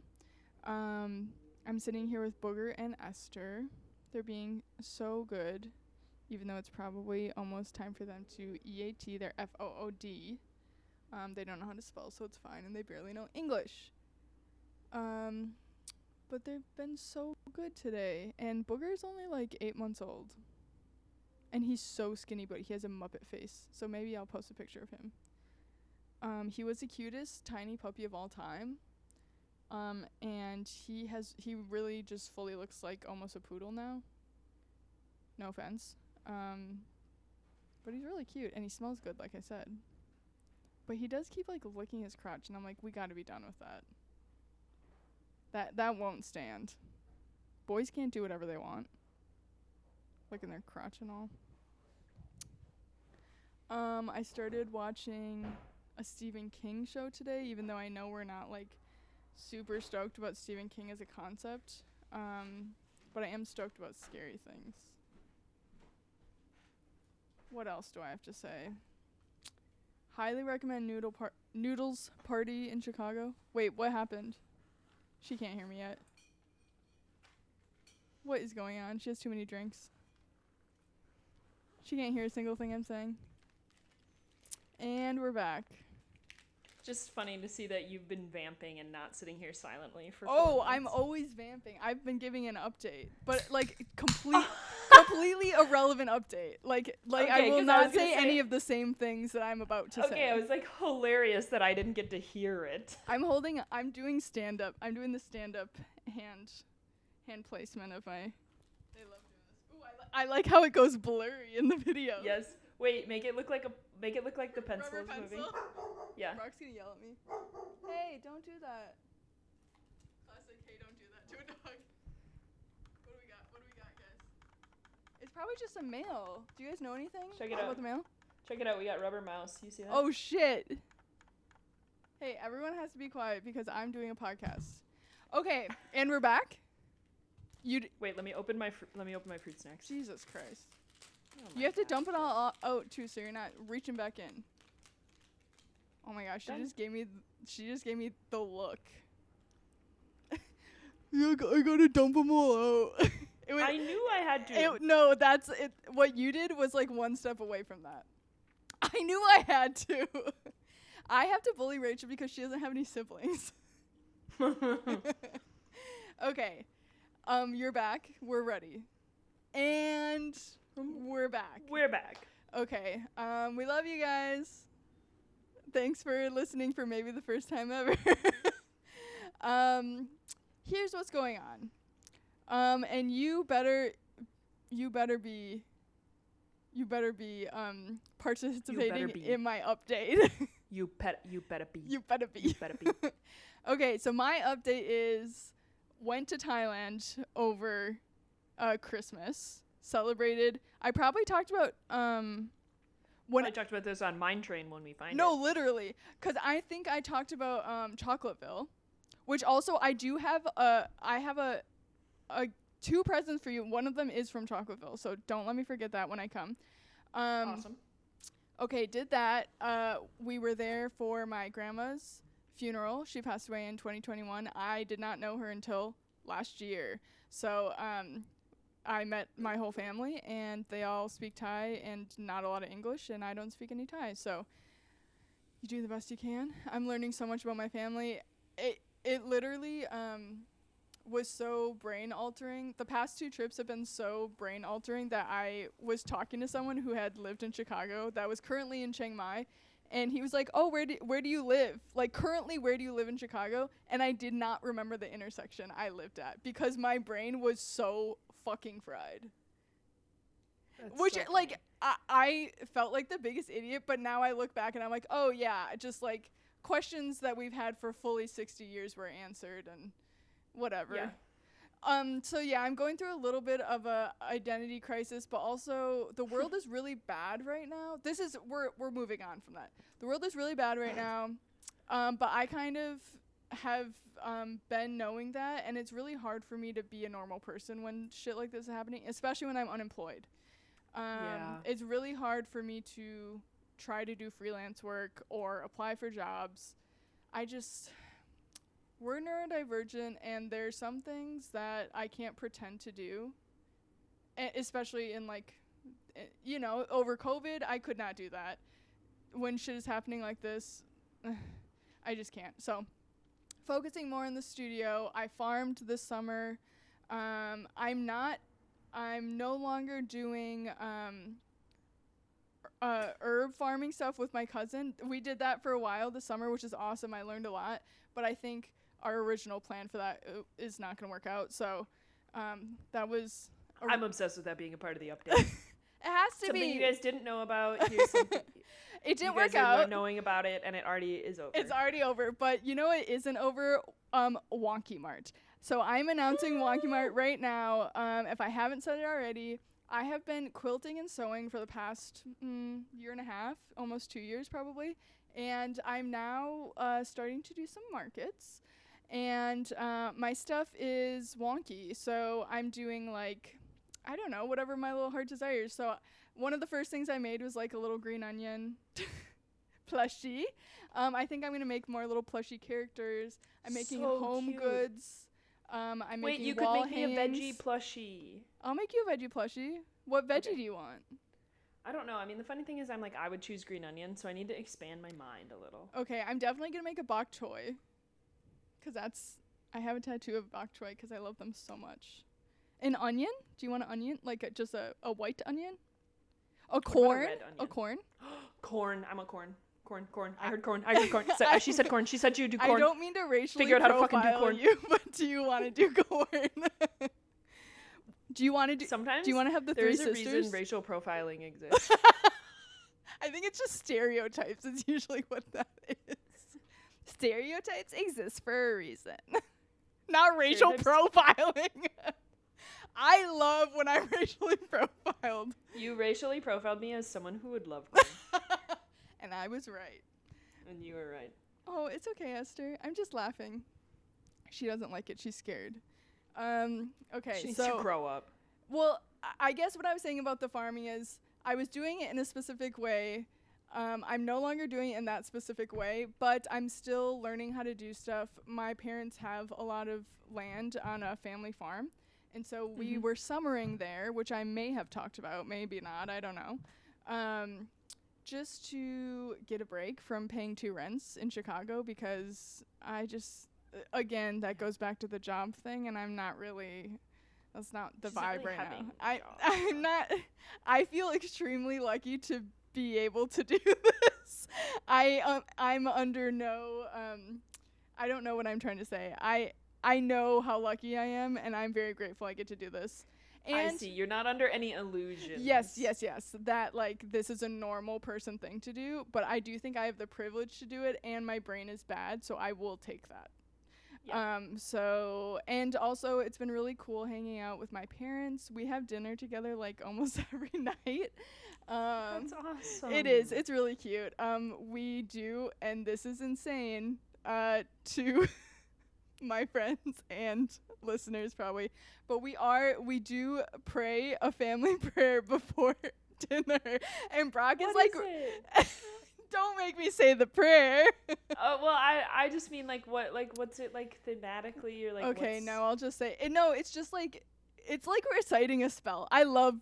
I'm sitting here with Booger and Esther. They're being so good even though it's probably almost time for them to EAT their FOOD. They don't know how to spell, so it's fine, and they barely know English. But they've been so good today, and Booger's only like 8 months old. And he's so skinny, but he has a Muppet face, so maybe I'll post a picture of him. He was the cutest tiny puppy of all time. And he really just fully looks like almost a poodle now. No offense. But he's really cute, and he smells good, like I said. But he does keep like licking his crotch, and I'm like, we gotta be done with that. That won't stand. Boys can't do whatever they want. Licking their crotch and all. I started watching a Stephen King show today, even though I know we're not like super stoked about Stephen King as a concept. But I am stoked about scary things. What else do I have to say? Highly recommend Noodles Party in Chicago. Wait, what happened? She can't hear me yet. What is going on? She has too many drinks. She can't hear a single thing I'm saying. And we're back. Just funny to see that you've been vamping and not sitting here silently for 4 Oh, months. I'm always vamping. I've been giving an update, but like completely irrelevant update. Like Okay, I will 'cause I not was gonna say any of the same things that I'm about to say. Okay, it was like hilarious that I didn't get to hear it. I'm doing stand up. I'm doing the stand up hand placement of my. They love doing this. Ooh, I like how it goes blurry in the video. Yes. Wait, make it look like the pencil Rubber is pencil? moving. Yeah. Brock's gonna yell at me. Hey, don't do that. Classic, hey, don't do that to a dog. What do we got, guys? It's probably just a mail. Do you guys know anything Check it about out. the mail? Check it out. We got rubber mouse. You see that? Oh, shit. Hey, everyone has to be quiet because I'm doing a podcast. Okay, and we're back. Wait, let me open my fruit snacks. Jesus Christ. Oh You my have to God. dump it all out too, so you're not reaching back in. Oh my gosh, she Done. just gave me the look. Yeah, I gotta dump them all out. I knew I had to. No, that's it. What you did was like one step away from that. I knew I had to. I have to bully Rachel because she doesn't have any siblings. Okay. You're back. We're ready. And we're back. We're back. Okay. We love you guys. Thanks for listening for maybe the first time ever. Here's what's going on. And you better be participating in my update. You better be. You better be. You better be. Okay, so my update is went to Thailand over Christmas. Celebrated. I probably talked about When I talked about this on Mine Train when we find it. No, literally, because I think I talked about Chocolateville, which also I do have I have a 2 presents for you. One of them is from Chocolateville, so don't let me forget that when I come. Awesome. Okay, did that. We were there for my grandma's funeral. She passed away in 2021. I did not know her until last year. So I met my whole family, and they all speak Thai and not a lot of English, and I don't speak any Thai. So you do the best you can. I'm learning so much about my family. It literally was so brain altering. The past 2 trips have been so brain altering that I was talking to someone who had lived in Chicago that was currently in Chiang Mai, and he was like, "Oh, where do you live? Like currently, where do you live in Chicago?" And I did not remember the intersection I lived at because my brain was so fucking fried. That's Which so like funny. I felt like the biggest idiot, but now I look back and I'm like, oh yeah, just like questions that we've had for fully 60 years were answered and whatever. Yeah. So yeah, I'm going through a little bit of a identity crisis, but also the world is really bad right now. We're moving on from that. The world is really bad right now. But I kind of have been knowing that, and it's really hard for me to be a normal person when shit like this is happening, especially when I'm unemployed. Yeah. It's really hard for me to try to do freelance work or apply for jobs. We're neurodivergent, and there's some things that I can't pretend to do, especially in over COVID, I could not do that. When shit is happening like this, I just can't. So focusing more in the studio. I farmed this summer. I'm no longer doing herb farming stuff with my cousin. We did that for a while this summer, which is awesome. I learned a lot, but I think our original plan for that is not going to work out. So that was... I'm obsessed with that being a part of the update. It has to something be. You guys didn't know about. Here's something it didn't work out. You guys are knowing about it, and it already is over. It's already over, but you know what isn't over? Wonky Mart. So I'm announcing Wonky Mart right now. If I haven't said it already, I have been quilting and sewing for the past year and a half, almost 2 years probably, and I'm now starting to do some markets. And my stuff is wonky, so I'm doing I don't know, whatever my little heart desires. So one of the first things I made was like a little green onion plushie. I think I'm going to make more little plushie characters. I'm making home cute. Goods. I'm Wait, making you wall could make me a veggie plushie. I'll make you a veggie plushie. What veggie do you want? I don't know. I mean, the funny thing is I would choose green onion, so I need to expand my mind a little. Okay, I'm definitely going to make a bok choy. Because I have a tattoo of bok choy because I love them so much. An onion? Do you want an onion? Just a white onion? A corn? A corn? Corn. I'm a corn. Corn. I heard corn. So, she said corn. She said you do corn. I don't mean to racially figure out how to fucking do corn. You, but do you want to do corn? Do you want to do... Sometimes do you want to have the three sisters? There's a reason racial profiling exists. I think it's just stereotypes is usually what that is. Stereotypes exist for a reason. Not racial profiling. I love when I'm racially profiled. You racially profiled me as someone who would love corn. And I was right. And you were right. Oh, it's okay, Esther. I'm just laughing. She doesn't like it. She's scared. Okay, she needs to grow up. Well, I guess what I was saying about the farming is I was doing it in a specific way. I'm no longer doing it in that specific way, but I'm still learning how to do stuff. My parents have a lot of land on a family farm, and so we were summering there, which I may have talked about, maybe not, I don't know, just to get a break from paying 2 rents in Chicago because I just, again, that goes back to the job thing, and I'm not really... That's not the vibe right now. I'm not... I feel extremely lucky to be able to do this. I'm under no... I don't know what I'm trying to say. I know how lucky I am, and I'm very grateful I get to do this. And I see. You're not under any illusions. Yes. That, this is a normal person thing to do, but I do think I have the privilege to do it, and my brain is bad, so I will take that. Yeah. And also it's been really cool hanging out with my parents. We have dinner together almost every night. That's awesome. It is. It's really cute. We do, and this is insane, to my friends and listeners probably, but we do pray a family prayer before dinner. And Brock is don't make me say the prayer. Oh, well, I just mean what's it thematically or okay, no, I'll just say it. No, it's just it's like reciting a spell. I love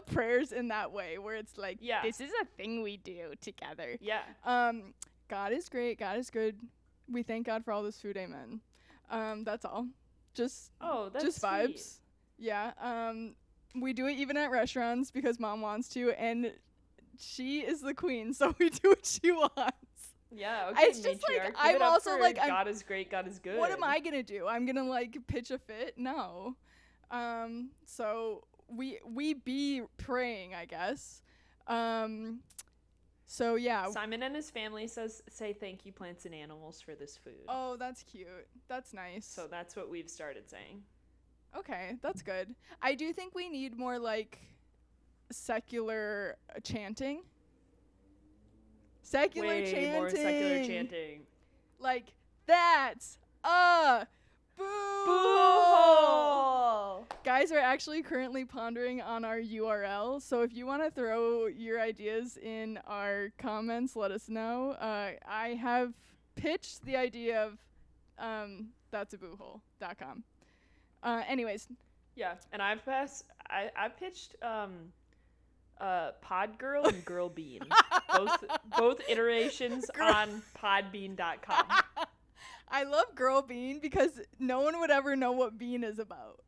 prayers in that way where it's this is a thing we do together. Yeah. God is great. God is good. We thank God for all this food. Amen. That's all. Just vibes. Sweet. Yeah. We do it even at restaurants because Mom wants to, and she is the queen, so we do what she wants. Yeah, okay. It's just I'm also God is great, God is good. What am I gonna do? I'm gonna pitch a fit? No. So we be praying, I guess. So yeah. Simon and his family say thank you plants and animals for this food. Oh, that's cute. That's nice. So that's what we've started saying. Okay, that's good. I do think we need more secular chanting. More secular chanting. That's a boo-hole. Guys are actually currently pondering on our URL, so if you want to throw your ideas in our comments, let us know. I have pitched the idea of that'saboohole.com. Anyways. Yeah, and I've pitched Pod Girl and Girl Bean. both iterations on podbean.com. I love Girl Bean because no one would ever know what Bean is about.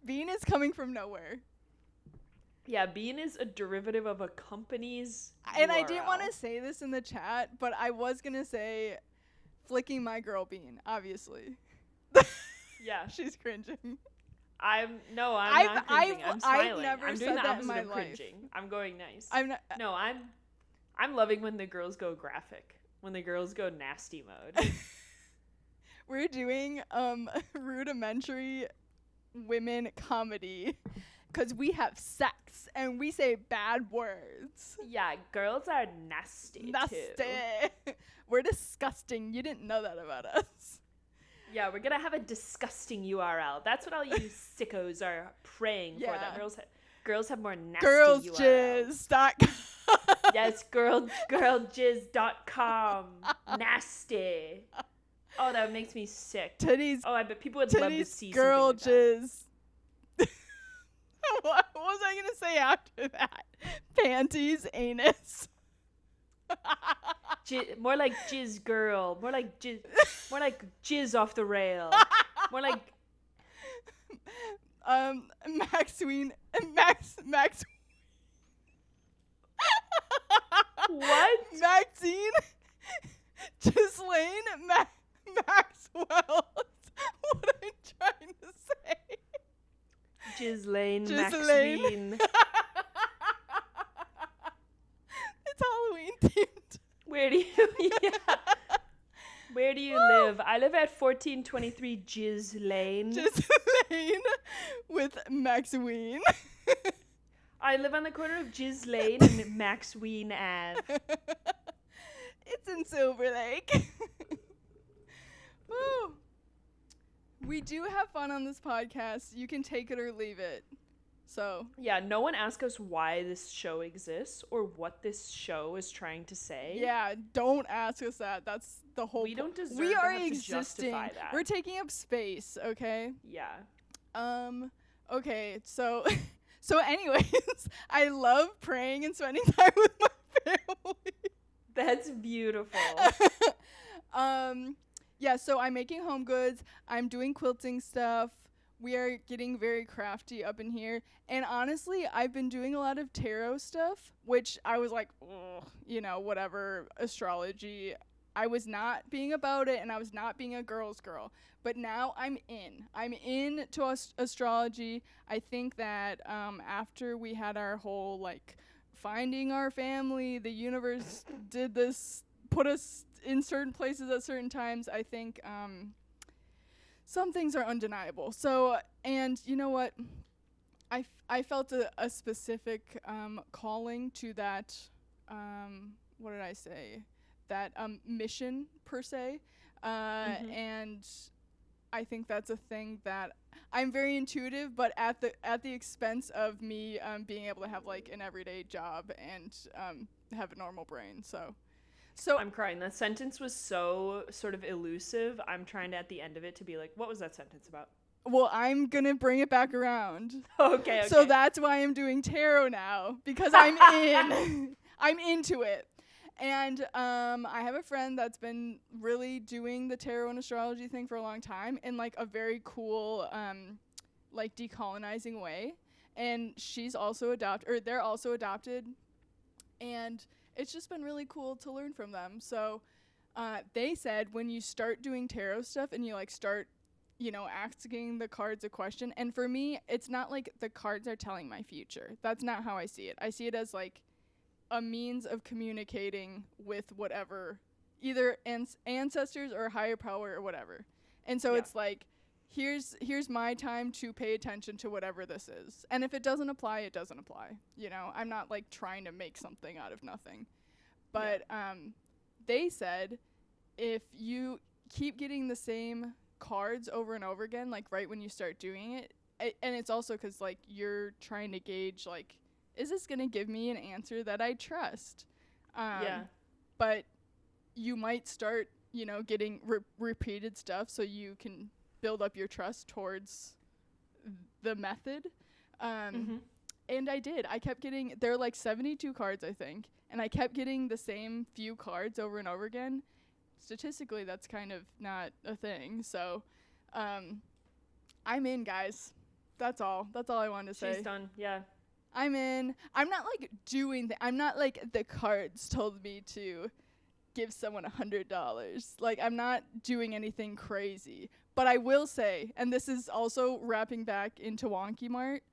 Bean is coming from nowhere. Yeah, Bean is a derivative of a company's And URL. I didn't want to say this in the chat, but I was going to say flicking my girl Bean, obviously. Yeah. She's cringing. I'm not cringing. I'm smiling. I've never I'm doing said the that opposite in my of life. cringing. I'm going nice. No, I'm loving when the girls go graphic. When the girls go nasty mode. We're doing rudimentary women comedy because we have sex and we say bad words. Yeah, girls are nasty too. We're disgusting. You didn't know that about us. Yeah, we're gonna have a disgusting URL. That's what all you sickos are praying for. That girls have more nasty URLs. Girlsjizz.com. Yes, girljizz.com. Nasty. Oh, that makes me sick. Titties. Oh, I bet people would love to see girl something like that. jizz. What was I gonna say after that? Panties, anus. More like jizz girl. More like jizz off the rail. More like Maxine. What? Maxine. Ghislaine Maxwell. What I'm trying to say. Ghislaine Ghislaine. Maxine. It's Halloween themed. Where do you live? I live at 1423 Jizz Lane. Ghislaine with Maxween. I live on the corner of Jizz Lane and Maxween Ave. It's in Silver Lake. Woo. We do have fun on this podcast. You can take it or leave it. So yeah, no one asked us why this show exists or what this show is trying to say. Yeah, don't ask us that. That's the whole We don't deserve we to are have to existing. justify that. We're taking up space, okay? Yeah. Okay, so anyways, I love praying and spending time with my family. That's beautiful. Yeah, so I'm making home goods. I'm doing quilting stuff. We are getting very crafty up in here. And honestly, I've been doing a lot of tarot stuff, which I was like, whatever, astrology. I was not being about it, and I was not being a girl's girl. But now I'm in. I'm into astrology. I think that after we had our whole, finding our family, the universe did this, put us in certain places at certain times. I think some things are undeniable. So, and you know what? I felt a specific calling to that, what did I say? That mission, per se. And I think that's a thing that I'm very intuitive, but at the expense of me being able to have, an everyday job and have a normal brain. So I'm crying. That sentence was so sort of elusive. I'm trying to, at the end of it, to be like, what was that sentence about? Well, I'm going to bring it back around. Okay. So that's why I'm doing tarot now, because I'm I'm into it. And I have a friend that's been really doing the tarot and astrology thing for a long time in, a very cool, decolonizing way. And she's also they're also adopted. And it's just been really cool to learn from them. So they said when you start doing tarot stuff and you start, asking the cards a question. And for me, it's not like the cards are telling my future. That's not how I see it. I see it as a means of communicating with whatever, either ancestors or higher power or whatever. And so it's here's my time to pay attention to whatever this is. And if it doesn't apply, it doesn't apply. I'm not trying to make something out of nothing. But they said if you keep getting the same cards over and over again, right when you start doing it, and it's also because you're trying to gauge is this going to give me an answer that I trust? But you might start, getting repeated stuff so you can build up your trust towards the method. And I did. I kept getting, there are like 72 cards, I think. And I kept getting the same few cards over and over again. Statistically, that's kind of not a thing. So, I'm in, guys. That's all. That's all I wanted to say. She's done. Yeah. I'm in. I'm not like doing I'm not like the cards told me to give someone $100. Like, I'm not doing anything crazy. But I will say, and this is also wrapping back into Wonky Mart,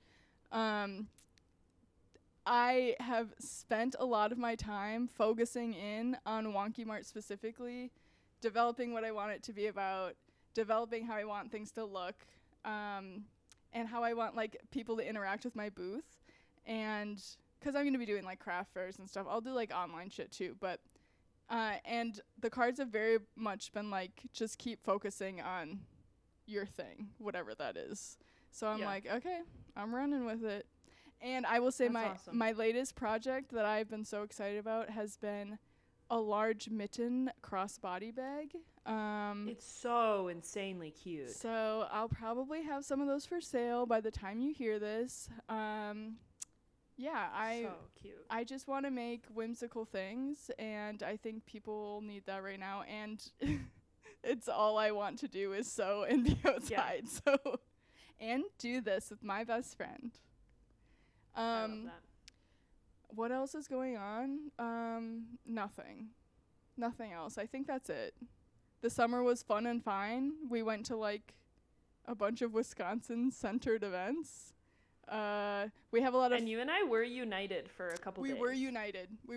I have spent a lot of my time focusing in on Wonky Mart specifically, developing what I want it to be about, developing how I want things to look, and how I want like people to interact with my booth. And because I'm going to be doing like craft fairs and stuff, I'll do like online shit too. But and the cards have very much been like, just keep focusing on your thing, whatever that is. So I'm like, okay, I'm running with it. And I will say my latest project that I've been so excited about has been a large mitten crossbody bag. It's so insanely cute. So I'll probably have some of those for sale by the time you hear this. So cute. I just want to make whimsical things, and I think people need that right now. And it's all I want to do is sew and be outside. Yeah. So, and do this with my best friend. I love that. What else is going on? Nothing else. I think that's it. The summer was fun and fine. We went to like a bunch of Wisconsin-centered events. We have a lot of... And you and I were united for a couple days. We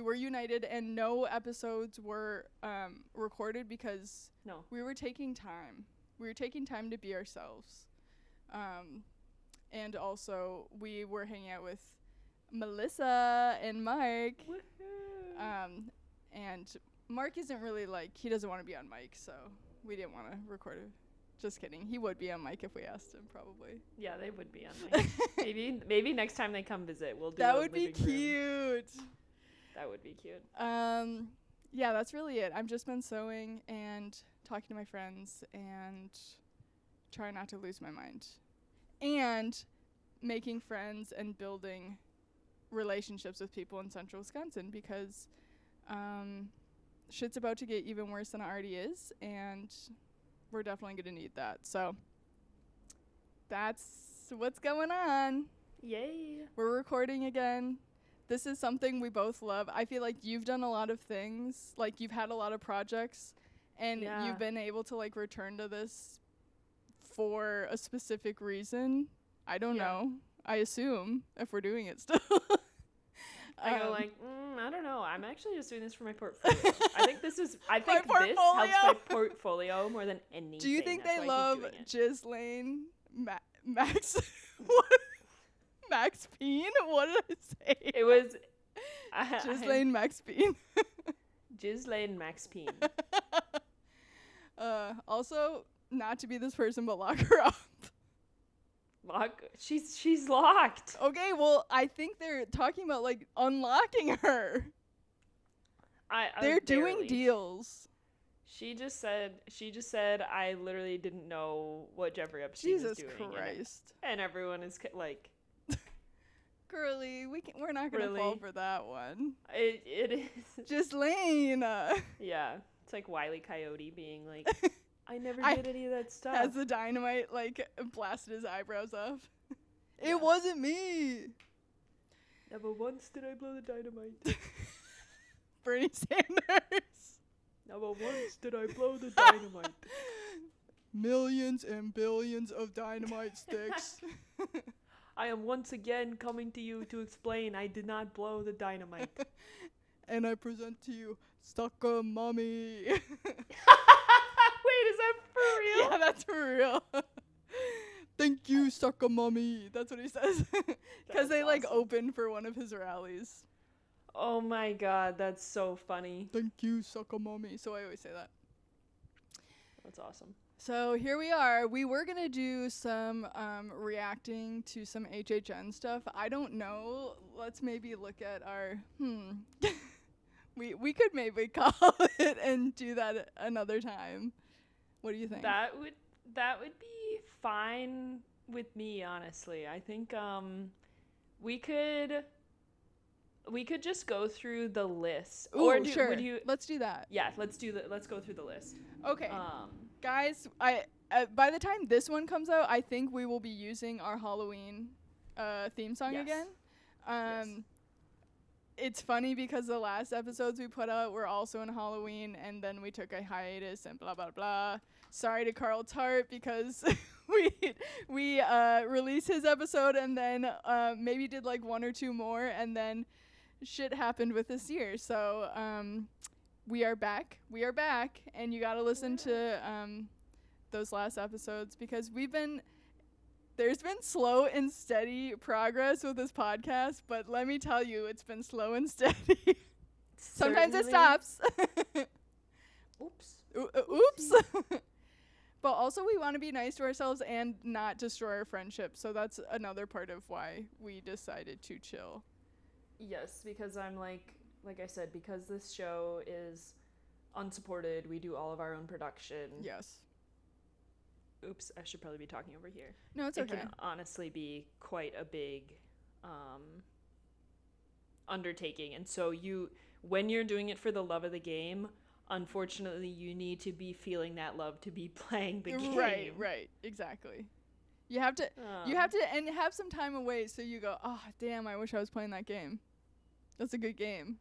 were united, and no episodes were recorded because we were taking time. We were taking time to be ourselves. And also, we were hanging out with Melissa and Mark. Woohoo! And Mark isn't really like, he doesn't want to be on mic, so we didn't want to record it. Just kidding. He would be on mic if we asked him, probably. Yeah, they would be on mic. maybe next time they come visit, we'll do that would be cute. That would be cute. Yeah, that's really it. I've just been sewing and talking to my friends and trying not to lose my mind. And making friends and building relationships with people in central Wisconsin, because shit's about to get even worse than it already is, and we're definitely going to need that. So that's what's going on. Yay. We're recording again. This is something we both love. I feel like you've done a lot of things. Like, you've had a lot of projects, and you've been able to, like, return to this for a specific reason. I don't know. I assume, if we're doing it still. I go like, I don't know. I'm actually just doing this for my portfolio. I think this helps my portfolio more than anything. Do you think they love Ghislaine Max Peen? What did I say? It was Ghislaine Max Peen. Ghislaine Max Peen. Also, not to be this person, but lock her up. She's locked. Okay, well, I think they're talking about like unlocking her. They're doing deals. She just said I literally didn't know what Jeffrey Epstein was doing. Jesus Christ. And everyone is like, girly, we're not gonna fall for that one. It is. Ghislaine. Yeah, it's like Wile E. Coyote being like, I never did any of that stuff. Has the dynamite, like, blasted his eyebrows off. Yeah. It wasn't me. Never once did I blow the dynamite. Bernie Sanders. Never once did I blow the dynamite. Millions and billions of dynamite sticks. I am once again coming to you to explain I did not blow the dynamite. And I present to you, Sucker Mommy. Wait, is that for real? Yeah, that's for real. Thank you, Sucker Mommy. That's what he says. Because they, like, opened for one of his rallies. Oh, my God. That's so funny. Thank you, Sucker Mommy. So I always say that. That's awesome. So here we are. We were going to do some reacting to some HHN stuff. I don't know. Let's maybe look at our... We could maybe call it and do that another time. What do you think? That would be fine with me, honestly. I think We could just go through the list. Ooh, sure. Let's do that. Yeah, let's go through the list. Okay. Guys, by the time this one comes out, I think we will be using our Halloween theme song again. Yes. It's funny because the last episodes we put out were also in Halloween, and then we took a hiatus and blah blah blah. Sorry to Carl Tart because we released his episode and then maybe did like one or two more, and then shit happened with this year. So we are back, and you gotta listen to those last episodes because there's been slow and steady progress with this podcast, but let me tell you, it's been slow and steady. Sometimes it stops. Oops. But also we want to be nice to ourselves and not destroy our friendship. So that's another part of why we decided to chill. Yes, because I'm like I said, because this show is unsupported, we do all of our own production. Yes. Oops, I should probably be talking over here. No, it's okay. It can honestly be quite a big undertaking. And so when you're doing it for the love of the game, unfortunately, you need to be feeling that love to be playing the game. Right, exactly. You have to and have some time away so you go, oh, damn, I wish I was playing that game. That's a good game.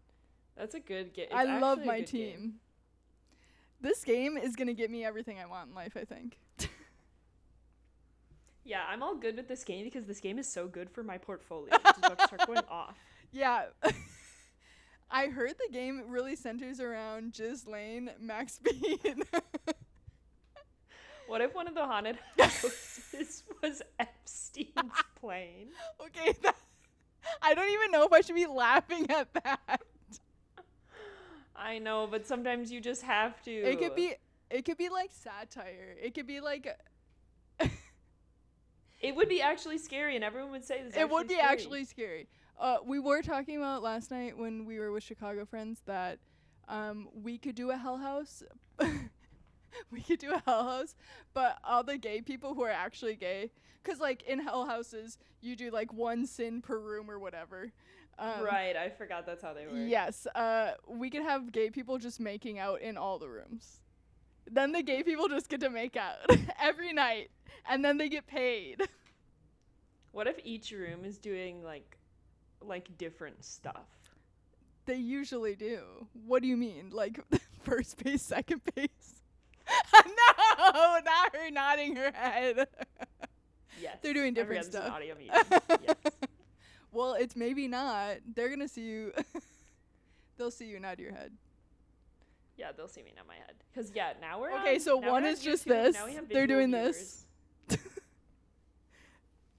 That's a good game. I love my team. Game. This game is going to get me everything I want in life, I think. Yeah, I'm all good with this game because this game is so good for my portfolio. It's about to start going off. Yeah. I heard the game really centers around Ghislaine, Max Speed. What if one of the haunted houses was Epstein's plane? Okay, I don't even know if I should be laughing at that. I know, but sometimes you just have to. It could be like satire. It could be like it would be actually scary, and everyone would say this. It would be actually scary. We were talking about last night when we were with Chicago friends that we could do a Hell House. We could do a Hell House, but all the gay people who are actually gay, because like in Hell Houses you do like one sin per room or whatever. Right, I forgot that's how they work. Yes, we could have gay people just making out in all the rooms. Then the gay people just get to make out every night, and then they get paid. What if each room is doing like different stuff? They usually do. What do you mean? Like first base, second base? No, not her nodding her head. Yes. They're doing different stuff. This is an audio medium. Yes. Well, it's maybe not. They're going to see you. They'll see you nod your head. Yeah, they'll see me nod my head. Because, yeah, now we're okay, so one is just this. They're doing this.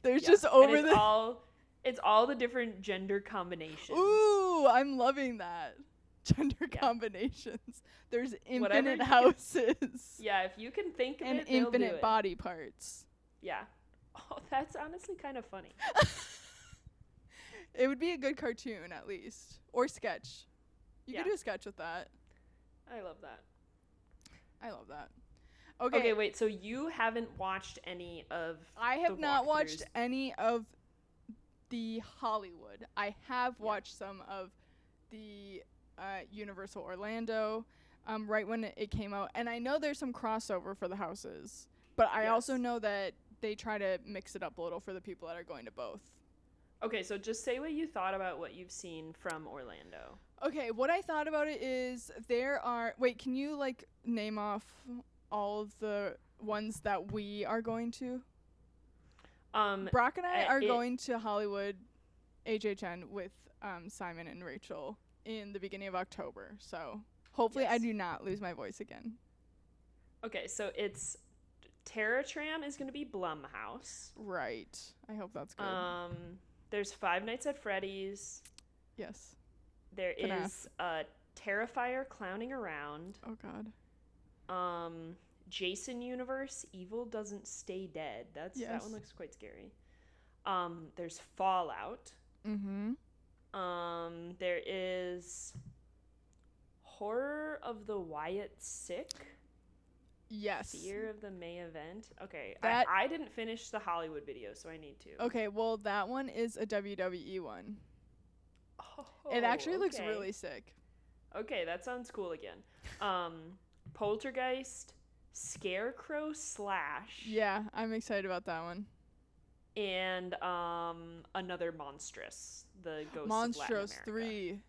There's just over the... It's all the different gender combinations. Ooh, I'm loving that. Gender combinations. There's infinite houses. Yeah, if you can think of and it, they'll infinite do it. Body parts. Yeah. Oh, that's honestly kind of funny. It would be a good cartoon, at least. Or sketch. You could do a sketch with that. I love that. Okay, wait. So you haven't watched any of I have not watched any of the Hollywood. I have watched some of the Universal Orlando right when it came out. And I know there's some crossover for the houses. But I also know that they try to mix it up a little for the people that are going to both. Okay, so just say what you thought about what you've seen from Orlando. Okay, what I thought about it is there are... Wait, can you, like, name off all of the ones that we are going to? Brock and I are going to Hollywood HHN with Simon and Rachel in the beginning of October. So hopefully I do not lose my voice again. Okay, so it's... Terror Tram is going to be Blumhouse. Right. I hope that's good. There's Five Nights at Freddy's. Yes. There is Terrifier Clowning Around. Oh, God. Jason Universe, Evil Doesn't Stay Dead. That one looks quite scary. There's Fallout. Mm-hmm. There is Horror of the Wyatt Sick. Yes. Fear of the May event? Okay. That I didn't finish the Hollywood video, so I need to. Okay, well, that one is a WWE one. Oh, It actually looks really sick. Okay, that sounds cool again. Poltergeist, Scarecrow / Yeah, I'm excited about that one. And another Monstrous, the Ghost Monstrous of Latin America. 3.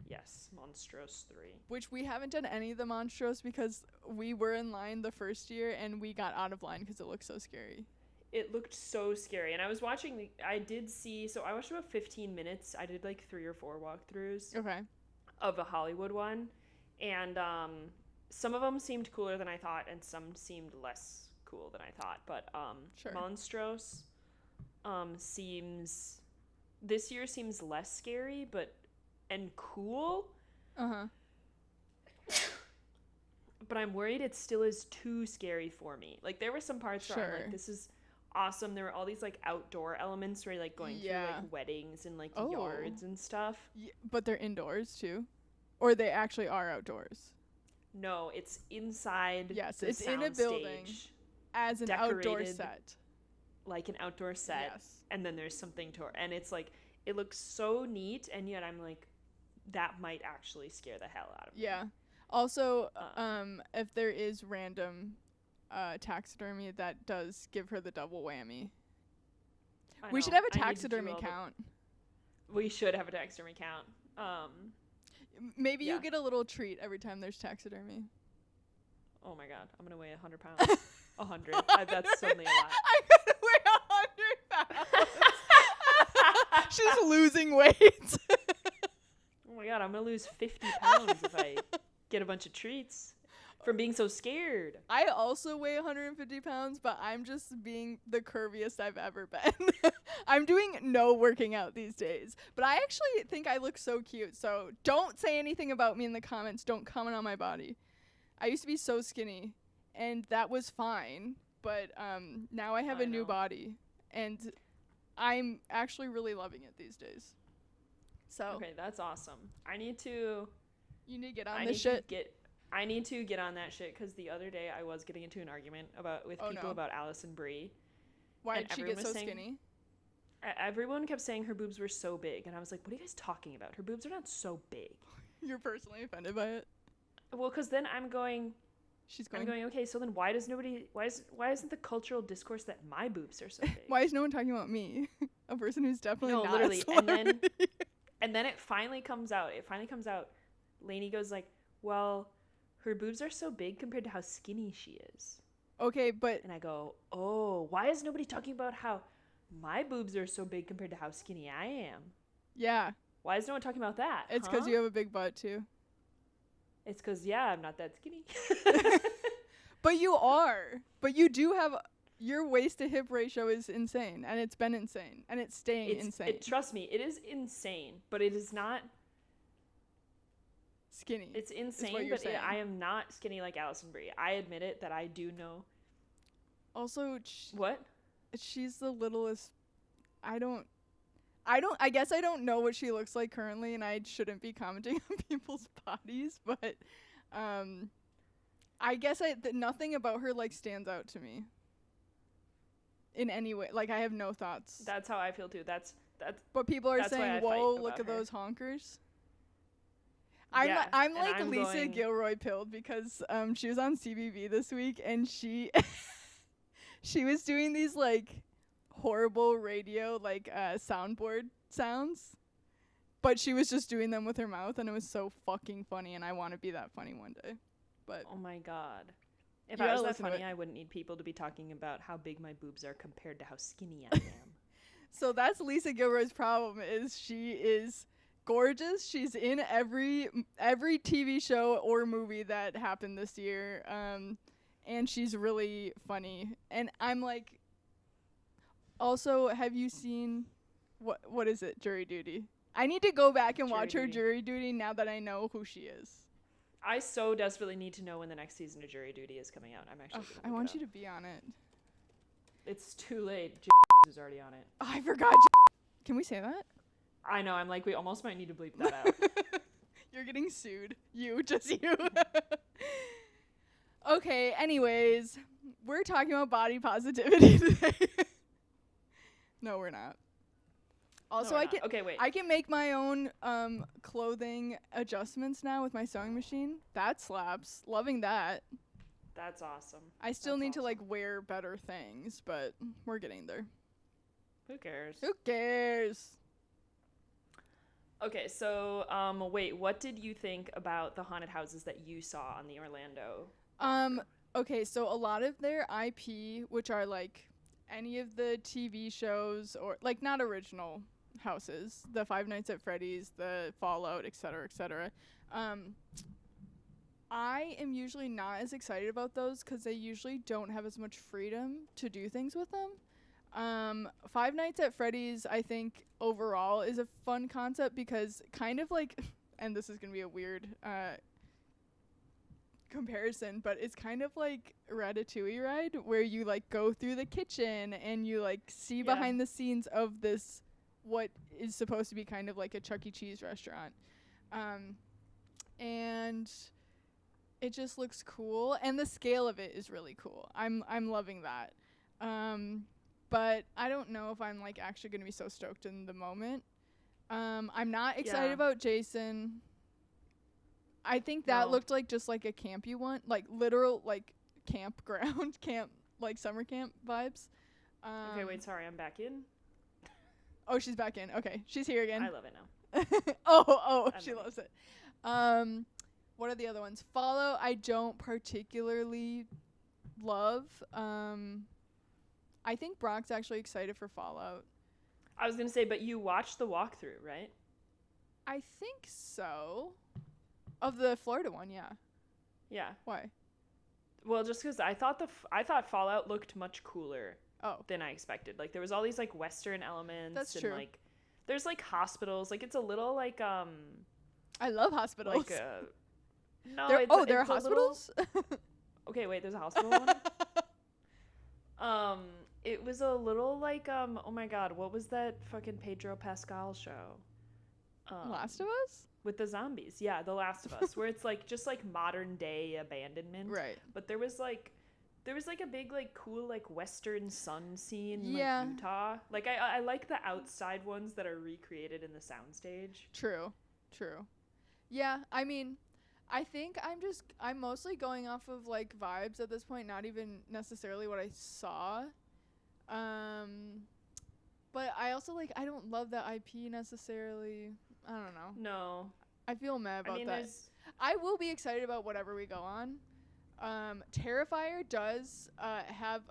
Yes, Monstrous 3. Which we haven't done any of the Monstrous because we were in line the first year and we got out of line because it looked so scary. It looked so scary. And I was watching, I watched about 15 minutes. I did like 3 or 4 walkthroughs. Okay. Of a Hollywood one. And some of them seemed cooler than I thought, and some seemed less cool than I thought. But sure. Monstrous this year seems less scary, and cool. Uh-huh. But I'm worried it still is too scary for me. Like, there were some parts where I'm like, this is awesome. There were all these, like, outdoor elements where you're, like, going through, like, weddings and, like, yards and stuff. Yeah, but they're indoors, too? Or they actually are outdoors? No, it's inside. Yes, it's in a building as an outdoor set. Like an outdoor set. Yes. And then there's something and it's, like, it looks so neat, and yet I'm like, that might actually scare the hell out of me. Yeah. Also, if there is random taxidermy, that does give her the double whammy. We should have a taxidermy count. We should have a taxidermy count. Maybe you get a little treat every time there's taxidermy. Oh my god, I'm gonna weigh 100 pounds. 100. That's suddenly a lot. I'm gonna weigh 100 pounds. She's losing weight. Oh my god, I'm gonna lose 50 pounds if I get a bunch of treats from being so scared. I also weigh 150 pounds, but I'm just being the curviest I've ever been. I'm doing no working out these days, but I actually think I look so cute. So don't say anything about me in the comments. Don't comment on my body. I used to be so skinny, and that was fine. But now I have a new body, and I'm actually really loving it these days. So okay, that's awesome. You need to get on this shit. I need to get on that shit, because the other day I was getting into an argument with people about Allison Brie. Why did she get so skinny? Everyone kept saying her boobs were so big, and I was like, what are you guys talking about? Her boobs are not so big. You're personally offended by it? Well, because then I'm going, okay, so then why isn't the cultural discourse that my boobs are so big? Why is no one talking about me? A person who's definitely not literally. A celebrity. And then it finally comes out. Lainey goes like, well, her boobs are so big compared to how skinny she is. Okay, but... And I go, oh, why is nobody talking about how my boobs are so big compared to how skinny I am? Yeah. Why is no one talking about that? It's because you have a big butt, too. It's because, I'm not that skinny. But you are. But you do have... Your waist to hip ratio is insane, and it's been insane, and it's staying insane. Trust me, it is insane, but it is not... Skinny. It's insane, but I am not skinny like Allison Brie. I admit it, that I do know. Also, what? She's the littlest. I guess I don't know what she looks like currently, and I shouldn't be commenting on people's bodies, but I guess nothing about her like stands out to me in any way. Like, I have no thoughts. That's how I feel too. That's. But people are saying, "Whoa, look at those honkers." I'm like Lisa Gilroy pilled, because she was on CBB this week, and she was doing these like horrible radio like soundboard sounds, but she was just doing them with her mouth, and it was so fucking funny, and I want to be that funny one day. But oh my god, if I was that funny, I wouldn't need people to be talking about how big my boobs are compared to how skinny I am. So that's Lisa Gilroy's problem, is she is gorgeous. She's in every TV show or movie that happened this year, and she's really funny. And I'm like, also, have you seen what is it, Jury Duty? I need to go back and watch her Jury Duty now that I know who she is. I so desperately need to know when the next season of Jury Duty is coming out. I'm actually I want you to be on it. It's too late. Is already on it. Oh, I forgot. Can we say that? I know. I'm like, we almost might need to bleep that out. You're getting sued. Just you. Okay, anyways, we're talking about body positivity today. No, we're not. Also, No, okay, wait. I can make my own clothing adjustments now with my sewing machine. That slaps. Loving that. That's awesome. I still need to like wear better things, but we're getting there. Who cares? Who cares? Okay, so wait, what did you think about the haunted houses that you saw on the Orlando? Okay, so a lot of their IP, which are like any of the TV shows or like not original houses, the Five Nights at Freddy's, the Fallout, etc., etc. I am usually not as excited about those because they usually don't have as much freedom to do things with them. Five Nights at Freddy's, I think overall is a fun concept because kind of like, and this is gonna be a weird comparison, but it's kind of like Ratatouille ride where you like go through the kitchen and you like see behind the scenes of this what is supposed to be kind of like a Chuck E. Cheese restaurant. And it just looks cool and the scale of it is really cool. I'm loving that. But I don't know if I'm like actually going to be so stoked in the moment. I'm not excited about Jason. I think that looked like just like a campy one, like literal like campground, camp, like summer camp vibes. Okay, wait, sorry, I'm back in. Oh, she's back in. Okay, she's here again. I love it now. She loves it. What are the other ones? Fallout, I don't particularly love. I think Brock's actually excited for Fallout. I was going to say, but you watched the walkthrough, right? I think so. Of the Florida one, yeah. Yeah. Why? Well, just because I thought Fallout looked much cooler than I expected. Like, there was all these, like, Western elements. That's and, true. like, there's, like, hospitals. Like, it's a little, like, I love hospitals. Like, no, there are hospitals? Okay, wait, there's a hospital one? It was a little, like, oh my god, what was that fucking Pedro Pascal show? Last of Us? With the zombies. Yeah, The Last of Us, where it's, like, just, like, modern day abandonment. Right. But there was, like, a big, like, cool, like, Western sun scene in, like, Utah. Like, I like the outside ones that are recreated in the soundstage. True. Yeah, I mean, I think I'm mostly going off of, like, vibes at this point, not even necessarily what I saw. But I also, like, I don't love that IP necessarily. I don't know. No. I feel mad about that. I will be excited about whatever we go on. Terrifier does have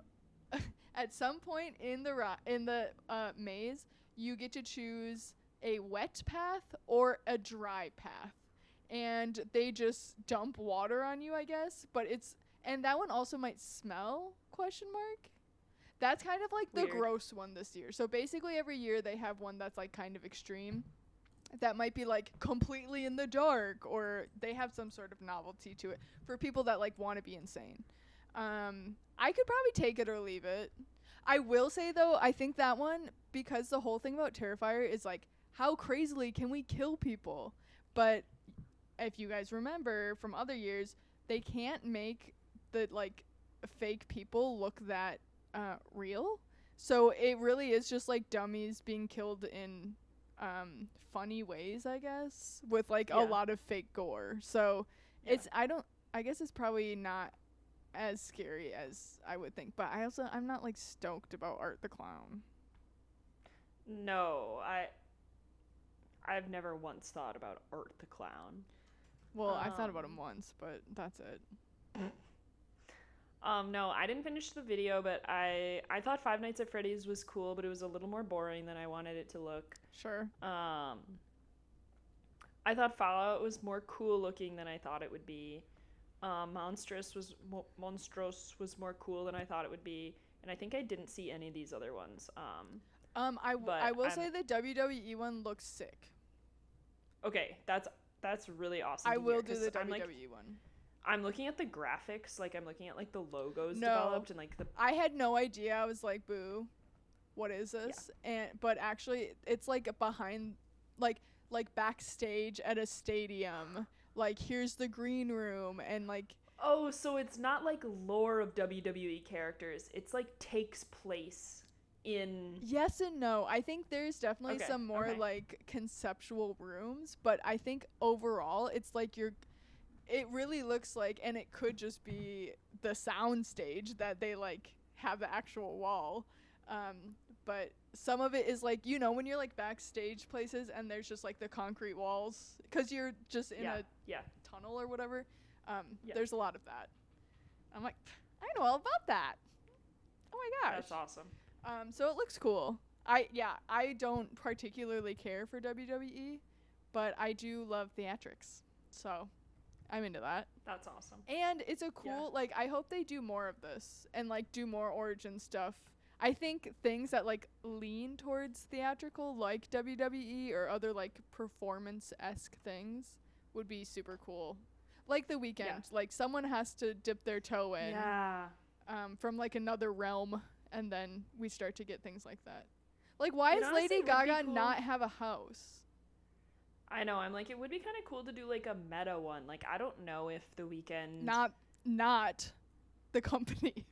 at some point in the maze you get to choose a wet path or a dry path, and they just dump water on you, I guess. But and that one also might smell ? That's kind of like the gross one this year. So basically every year they have one that's like kind of extreme. That might be like completely in the dark, or they have some sort of novelty to it for people that like want to be insane. I could probably take it or leave it. I will say though, I think that one, because the whole thing about Terrifier is like, how crazily can we kill people? But if you guys remember from other years, they can't make the like fake people look that real. So it really is just like dummies being killed in funny ways, I guess, with like a lot of fake gore. So I guess it's probably not as scary as I would think, but I'm not like stoked about Art the Clown. No, I've never once thought about Art the Clown. Well, I thought about him once, but that's it. No, I didn't finish the video, but I thought Five Nights at Freddy's was cool, but it was a little more boring than I wanted it to look. Sure. I thought Fallout was more cool looking than I thought it would be. Monstrous was more cool than I thought it would be, and I think I didn't see any of these other ones. I will say the WWE one looks sick. Okay, that's really awesome. I will do the WWE one. I'm looking at the graphics, like I'm looking at like the logos developed and like the. I had no idea. I was like, "Boo, what is this?" Yeah. But actually, it's like behind, like backstage at a stadium. Like here's the green room, and like Oh, so it's not like lore of WWE characters. It's like takes place in... Yes and no. I think there's definitely some more like conceptual rooms, but I think overall it's like it really looks like, and it could just be the sound stage that they like have the actual wall. But some of it is like, you know, when you're like backstage places and there's just like the concrete walls because you're just in a tunnel or whatever. There's a lot of that. I'm like, I know all about that. Oh my gosh. That's awesome. So it looks cool. I don't particularly care for WWE, but I do love theatrics. So I'm into that. That's awesome. And it's a cool, like, I hope they do more of this and like do more origin stuff. I think things that like lean towards theatrical, like WWE or other like performance-esque things, would be super cool. Like The Weeknd, like someone has to dip their toe in from like another realm, and then we start to get things like that. Like, why does Lady Gaga not have a house? I know. I'm like, it would be kind of cool to do like a meta one. Like, I don't know if The Weeknd... Not the company.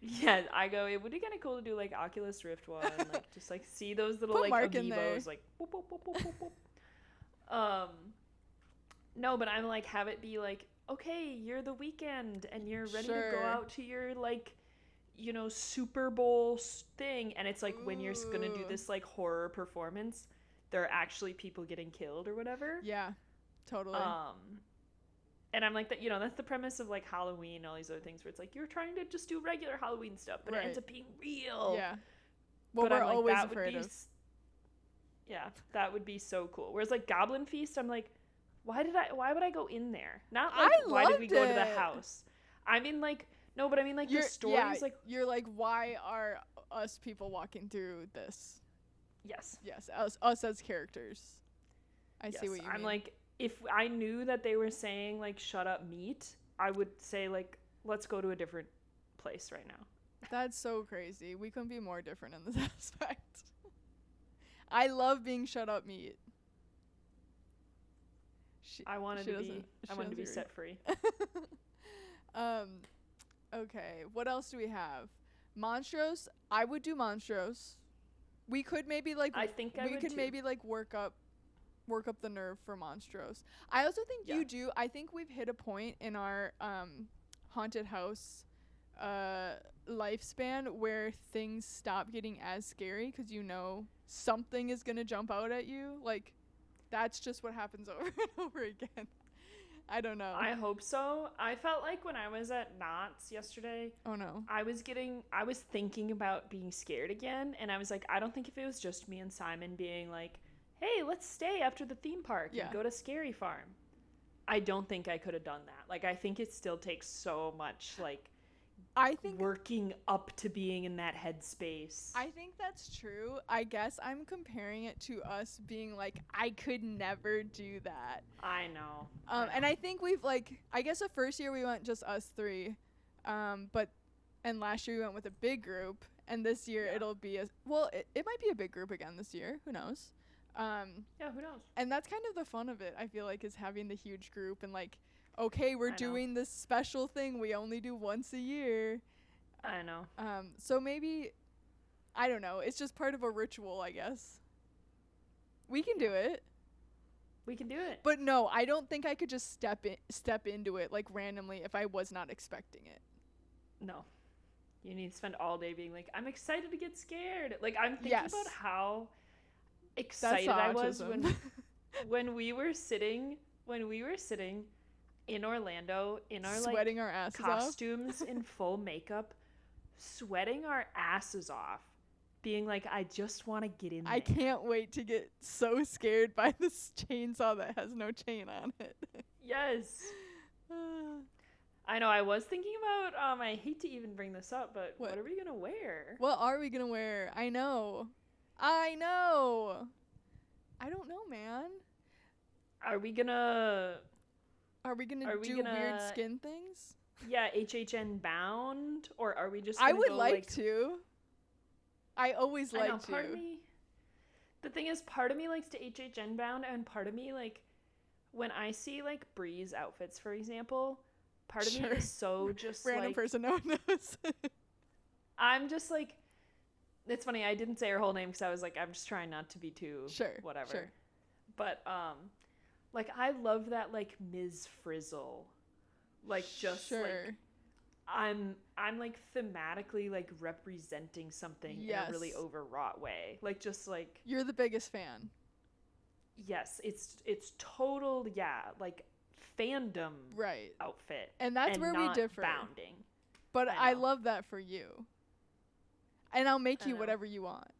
Yeah, I go, it would be kind of cool to do like Oculus Rift one, like just like see those little Put like Mark in there. amiibos, like boop, boop, boop, boop, boop, boop. No, but I'm like, have it be like, okay, you're The Weeknd and you're ready to go out to your like, you know, Super Bowl thing, and it's like when you're gonna do this like horror performance, there are actually people getting killed or whatever. Yeah, totally. And I'm like, that, you know, that's the premise of like Halloween and all these other things where it's like you're trying to just do regular Halloween stuff, but it ends up being real. Yeah. Well, we're like, always afraid of. Yeah, that would be so cool. Whereas like Goblin Feast, I'm like, why would I go in there? Not like why did we go to the house? I mean like, no, but I mean like the stories like you're like, why are us people walking through this? Yes. Yes, us as characters. I see what you mean. I'm like, if I knew that they were saying like shut up meat, I would say like let's go to a different place right now. That's so crazy. We couldn't be more different in this aspect. I love being shut up meat. I wanted to be set free. Okay, what else do we have? Monstros. I would do Monstros. We could maybe like maybe like work up the nerve for Monstros. I also think you do. I think we've hit a point in our haunted house lifespan where things stop getting as scary because you know something is gonna jump out at you. Like, that's just what happens over and over again. I don't know. I hope so. I felt like when I was at Knott's yesterday, oh no, I was thinking about being scared again, and I was like, I don't think if it was just me and Simon being like, hey, let's stay after the theme park and go to Scary Farm, I don't think I could have done that. Like, I think it still takes so much, like, I think working up to being in that headspace. I think that's true. I guess I'm comparing it to us being like, I could never do that. I know. And I think we've like, I guess the first year we went just us three, and last year we went with a big group, and this year it'll be it might be a big group again this year. Who knows? Who knows? And that's kind of the fun of it, I feel like, is having the huge group and like, okay, we're doing this special thing we only do once a year. I know. So maybe, I don't know, it's just part of a ritual, I guess. We can do it. We can do it. But no, I don't think I could just step into it like randomly if I was not expecting it. No. You need to spend all day being like, I'm excited to get scared. Like, I'm thinking about how excited I was when we were sitting in Orlando in our sweating our asses costumes in full makeup, sweating our asses off, being like, I just want to get in there. I can't wait to get so scared by this chainsaw that has no chain on it. Yes. I know. I was thinking about I hate to even bring this up, but what are we gonna wear? What are we gonna wear? I know. I don't know, man. Are we gonna do weird skin things? Yeah, HHN bound, or are we just I would like to. I always like to. The thing is, part of me likes to HHN bound, and part of me, like, when I see, like, Bree's outfits, for example, part of me is so just random like, person no one knows. I'm just like, it's funny, I didn't say her whole name because I was like, I'm just trying not to be too whatever. Sure. But like I love that like Ms. Frizzle. Like just like I'm like thematically like representing something in a really overwrought way. Like just like you're the biggest fan. Yes, it's total like fandom outfit. And that's where we differ. Bounding. But I love that for you. And I'll make you whatever you want.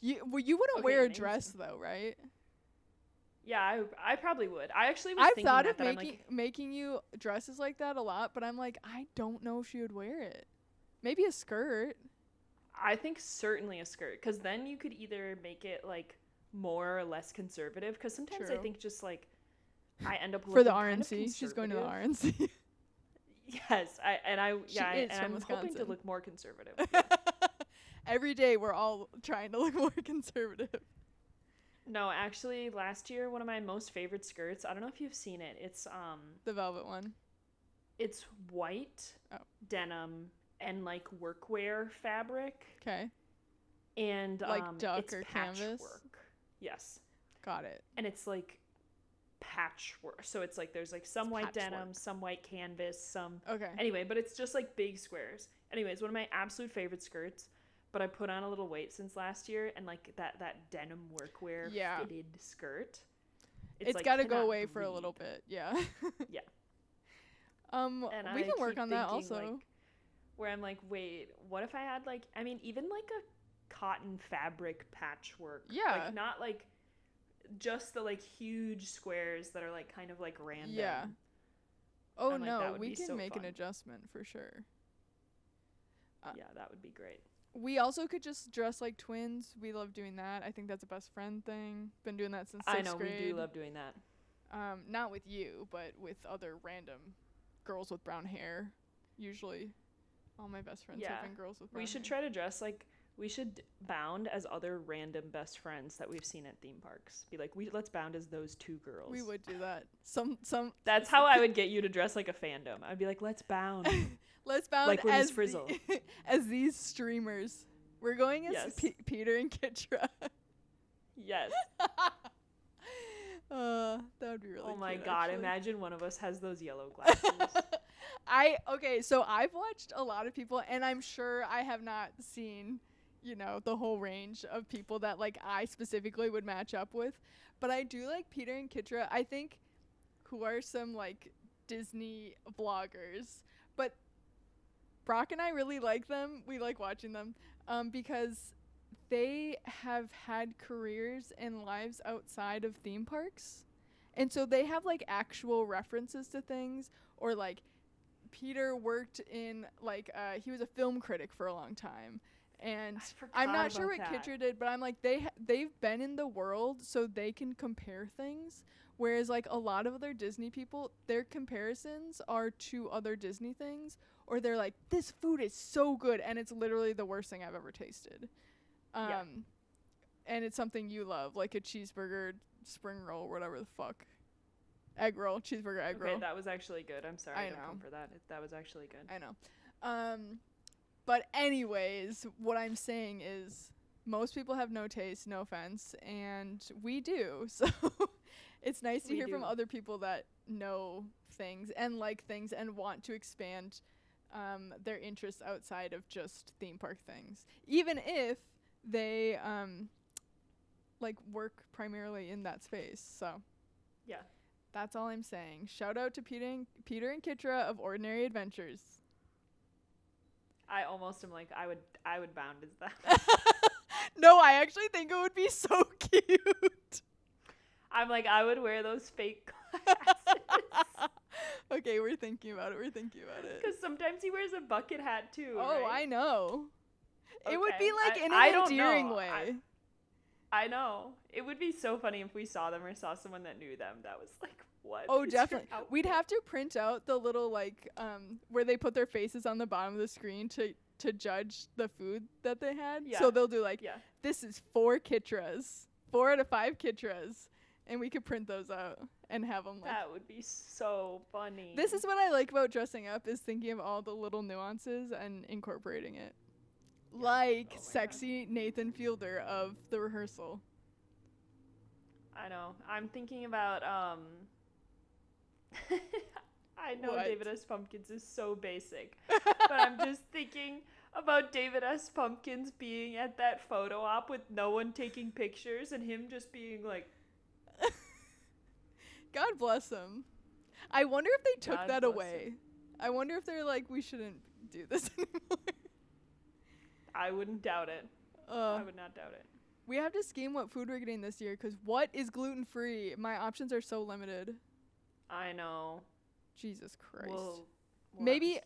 You wouldn't wear a dress though, right? Yeah, I probably would. I actually was thinking thought of making you dresses like that a lot, but I'm like, I don't know if she would wear it. Maybe a skirt. I think certainly a skirt, because then you could either make it like more or less conservative, because sometimes I think just like I end up looking for the kind of RNC. She's going to the RNC. Yes, I'm hoping to look more conservative. Yeah. Every day we're all trying to look more conservative. No, actually, last year one of my most favorite skirts, I don't know if you've seen it. It's the velvet one. It's white denim and like workwear fabric. Okay. And like duck it's or patchwork. canvas. Yes. Got it. And it's like patchwork. So it's like there's like some white denim, some white canvas, some anyway, but it's just like big squares. Anyways, one of my absolute favorite skirts. But I put on a little weight since last year, and like that denim workwear fitted skirt. It's like, got to go away for a little bit. Yeah. Yeah. And we can work on that also. Like, where I'm like, wait, what if I had like, I mean, even like a cotton fabric patchwork. Yeah. Like not like just the like huge squares that are like kind of like random. Yeah. Oh like, no, we can make an adjustment for sure. Yeah, that would be great. We also could just dress like twins. We love doing that. I think that's a best friend thing. Been doing that since 6th grade. I know, we do love doing that. Not with you, but with other random girls with brown hair. Usually, all my best friends have been girls with brown hair. We should try to dress like, we should bound as other random best friends that we've seen at theme parks. Be like, let's bound as those two girls. We would do that. That's how I would get you to dress like a fandom. I'd be like, let's bound. Let's bound like as Frizzle. As these streamers. We're going as Peter and Kitra. Yes. That would be really Oh my cute, god, actually. Imagine one of us has those yellow glasses. So I've watched a lot of people, and I'm sure I have not seen, the whole range of people that like I specifically would match up with. But I do like Peter and Kitra, I think, who are some like Disney vloggers. But Brock and I really like them. We like watching them because they have had careers and lives outside of theme parks. And so they have like actual references to things, or like Peter worked in like he was a film critic for a long time. And I'm not sure what Kitra did, but I'm like they've been in the world, so they can compare things. Whereas like a lot of other Disney people, their comparisons are to other Disney things. Or they're like, this food is so good, and it's literally the worst thing I've ever tasted. And it's something you love, like a cheeseburger, spring roll, whatever the fuck. Egg roll, cheeseburger, egg roll. Okay, that was actually good. I'm sorry I don't come for that. That was actually good. I know. But anyways, what I'm saying is most people have no taste, no offense, and we do. So it's nice to hear from other people that know things and like things and want to expand their interests outside of just theme park things, even if they like work primarily in that space. So yeah, that's all I'm saying. Shout out to Peter and Kitra of Ordinary Adventures. I almost am like, I would bound as that. No, I actually think it would be so cute. I'm like, I would wear those fake glasses. Okay, we're thinking about it. Because sometimes he wears a bucket hat too. Oh, right? I know. Okay. It would be like in an endearing way. I know. It would be so funny if we saw them or saw someone that knew them. That was like, what? Oh, definitely. We'd have to print out the little like where they put their faces on the bottom of the screen to judge the food that they had. Yeah. So they'll do like, this is 4 Kitras, 4 out of 5 Kitras. And we could print those out and have them like. That would be so funny. This is what I like about dressing up, is thinking of all the little nuances and incorporating it. Yeah. Like sexy God. Nathan Fielder of the rehearsal. I know. I'm thinking about I know what? David S. Pumpkins is so basic, but I'm just thinking about David S. Pumpkins being at that photo op with no one taking pictures and him just being like, God bless him. I wonder if they took that away. Him. I wonder if they're like, we shouldn't do this anymore. I wouldn't doubt it. I would not doubt it. We have to scheme what food we're getting this year, because what is gluten-free? My options are so limited. I know. Jesus Christ. We'll maybe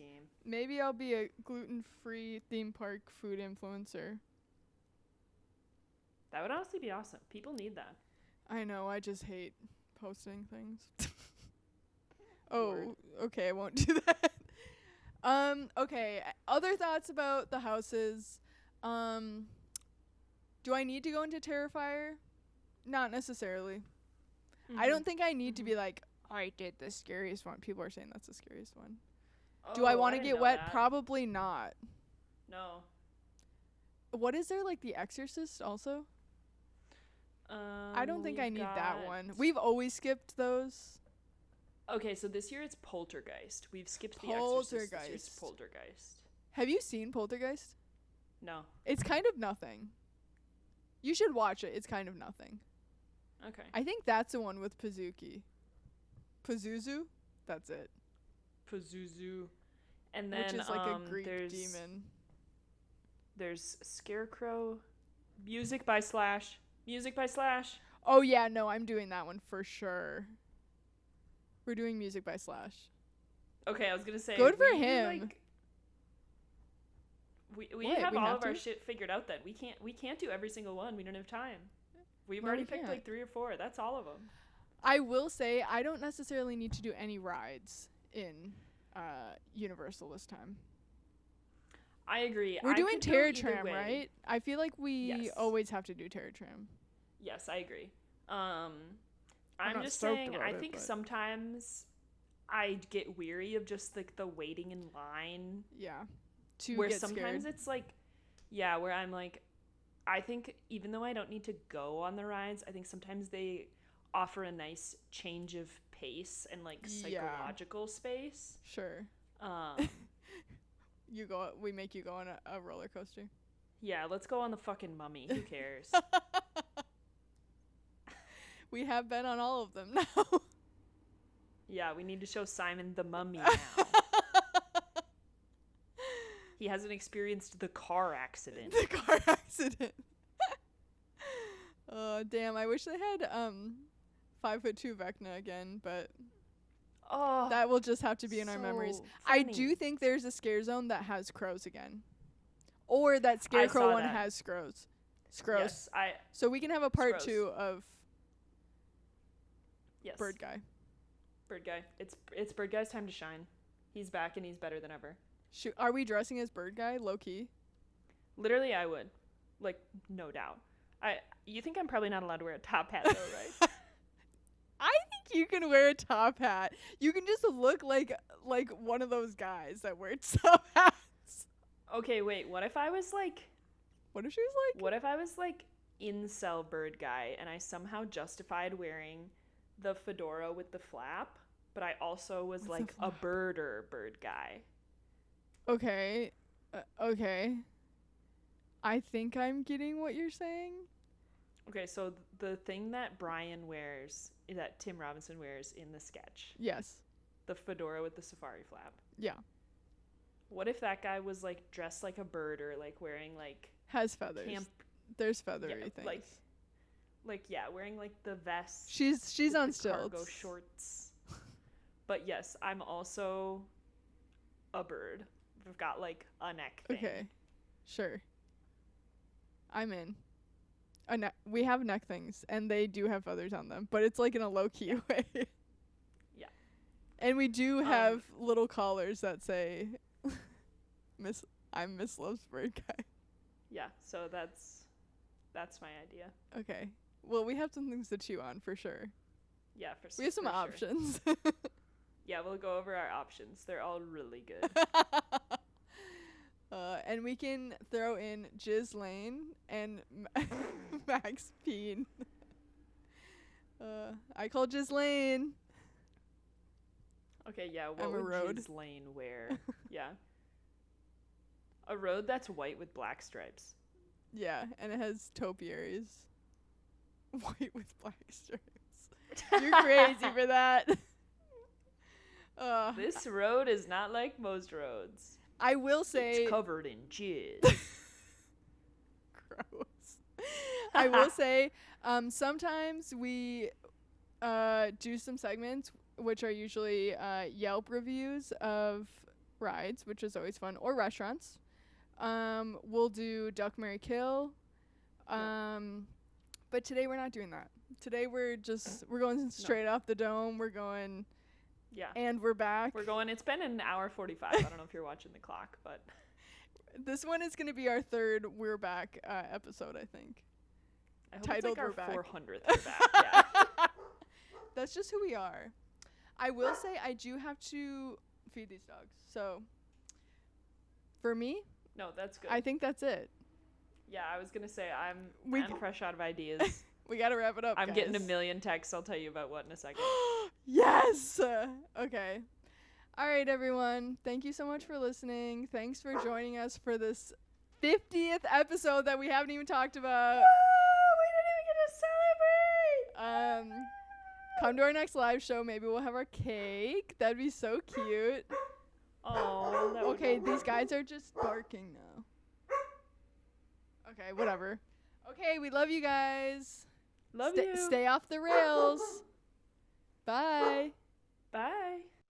I'll be a gluten-free theme park food influencer. That would honestly be awesome. People need that. I know. I just hate posting things. Oh, okay. I won't do that. Okay. Other thoughts about the houses. Do I need to go into Terrifier? Not necessarily. Mm-hmm. I don't think I need to be like, I did the scariest one. People are saying that's the scariest one. Oh, do I want to get wet? That. Probably not. No. What is there, like The Exorcist also? I don't think I need that one. We've always skipped those. Okay, so this year it's Poltergeist. We've skipped The Exorcist. This year it's Poltergeist. Have you seen Poltergeist? No. It's kind of nothing. You should watch it. It's kind of nothing. Okay. I think that's the one with Pazuzu. Pazuzu? That's it. Pazuzu. And then which is like a Greek demon. There's Scarecrow. Music by Slash. Oh yeah, no, I'm doing that one for sure. We're doing Music by Slash. Okay, I was gonna say. Good for him. We have all of our shit figured out. Then we can't do every single one. We don't have time. We've already picked like 3 or 4. That's all of them. I will say I don't necessarily need to do any rides in Universal this time. I agree. We're doing Terror Tram, right? I feel like we always have to do Terror Tram. Yes, I agree. I'm just saying, I think sometimes I get weary of just like the waiting in line. Yeah. Where sometimes it's like, yeah, where I'm like, I think even though I don't need to go on the rides, I think sometimes they offer a nice change of pace and like psychological space. Sure. We make you go on a roller coaster. Yeah, let's go on the fucking Mummy. Who cares? We have been on all of them now. Yeah, we need to show Simon the Mummy now. He hasn't experienced the car accident. The car accident. Oh, damn. I wish they had 5'2" Vecna again, but that will just have to be in our memories. Funny. I do think there's a scare zone that has crows again. Or that Scarecrow one has crows. Yes, so we can have a part 2 of Bird Guy. Bird Guy. It's Bird Guy's time to shine. He's back and he's better than ever. Are we dressing as Bird Guy, low key? Literally, I would. Like, no doubt. You think I'm probably not allowed to wear a top hat, though, right? I think you can wear a top hat. You can just look like one of those guys that wear top hats. Okay, wait. What if I was like... What if she was like... What if I was like incel Bird Guy and I somehow justified wearing the fedora with the flap, but I also was like a Bird Guy? Okay. Okay. I think I'm getting what you're saying. Okay, so the thing that Brian wears, that Tim Robinson wears in the sketch. Yes. The fedora with the safari flap. Yeah. What if that guy was like dressed like a bird or like wearing like... Has feathers. There's feathery things. Like wearing like the vest. She's on stilts. Cargo shorts. But yes, I'm also a bird. We've got like a neck thing. Okay, sure. I'm in. We have neck things, and they do have feathers on them, but it's like in a low-key way. Yeah. And we do have little collars that say, I'm Miss Love's Bird Guy. Yeah, so that's my idea. Okay. Well, we have some things to chew on for sure. Yeah, we have some options. Sure. Yeah, we'll go over our options. They're all really good. And we can throw in Jizz Lane and Max Peen. I call Jizz Lane. Okay, yeah, what would Jizz Lane wear? Yeah. A road that's white with black stripes. Yeah, and it has topiaries. White with black stripes. You're crazy for that. This road is not like most roads. I will say... It's covered in jizz. Gross. I will say, sometimes we do some segments, which are usually Yelp reviews of rides, which is always fun, or restaurants. We'll do Duck, Marry, Kill. But today we're not doing that. Today we're going straight off the dome. We're going... Yeah. And we're back. We're going. It's been an hour 45. I don't know if you're watching the clock, but... This one is going to be our third We're Back episode, I think. I hope Titled it's like We're our Back. 400th We're Back. Yeah. That's just who we are. I will say I do have to feed these dogs. So, for me... No, that's good. I think that's it. Yeah, I was going to say I'm fresh out of ideas. We got to wrap it up, I'm guys. getting a million texts. I'll tell you about what in a second. Yes! Okay. All right, everyone. Thank you so much for listening. Thanks for joining us for this 50th episode that we haven't even talked about. Woo! We didn't even get to celebrate! Come to our next live show. Maybe we'll have our cake. That'd be so cute. Oh, that would Okay, these guys are just barking now. Okay, whatever. Okay, we love you guys. Love you. Stay off the rails. Bye. Bye.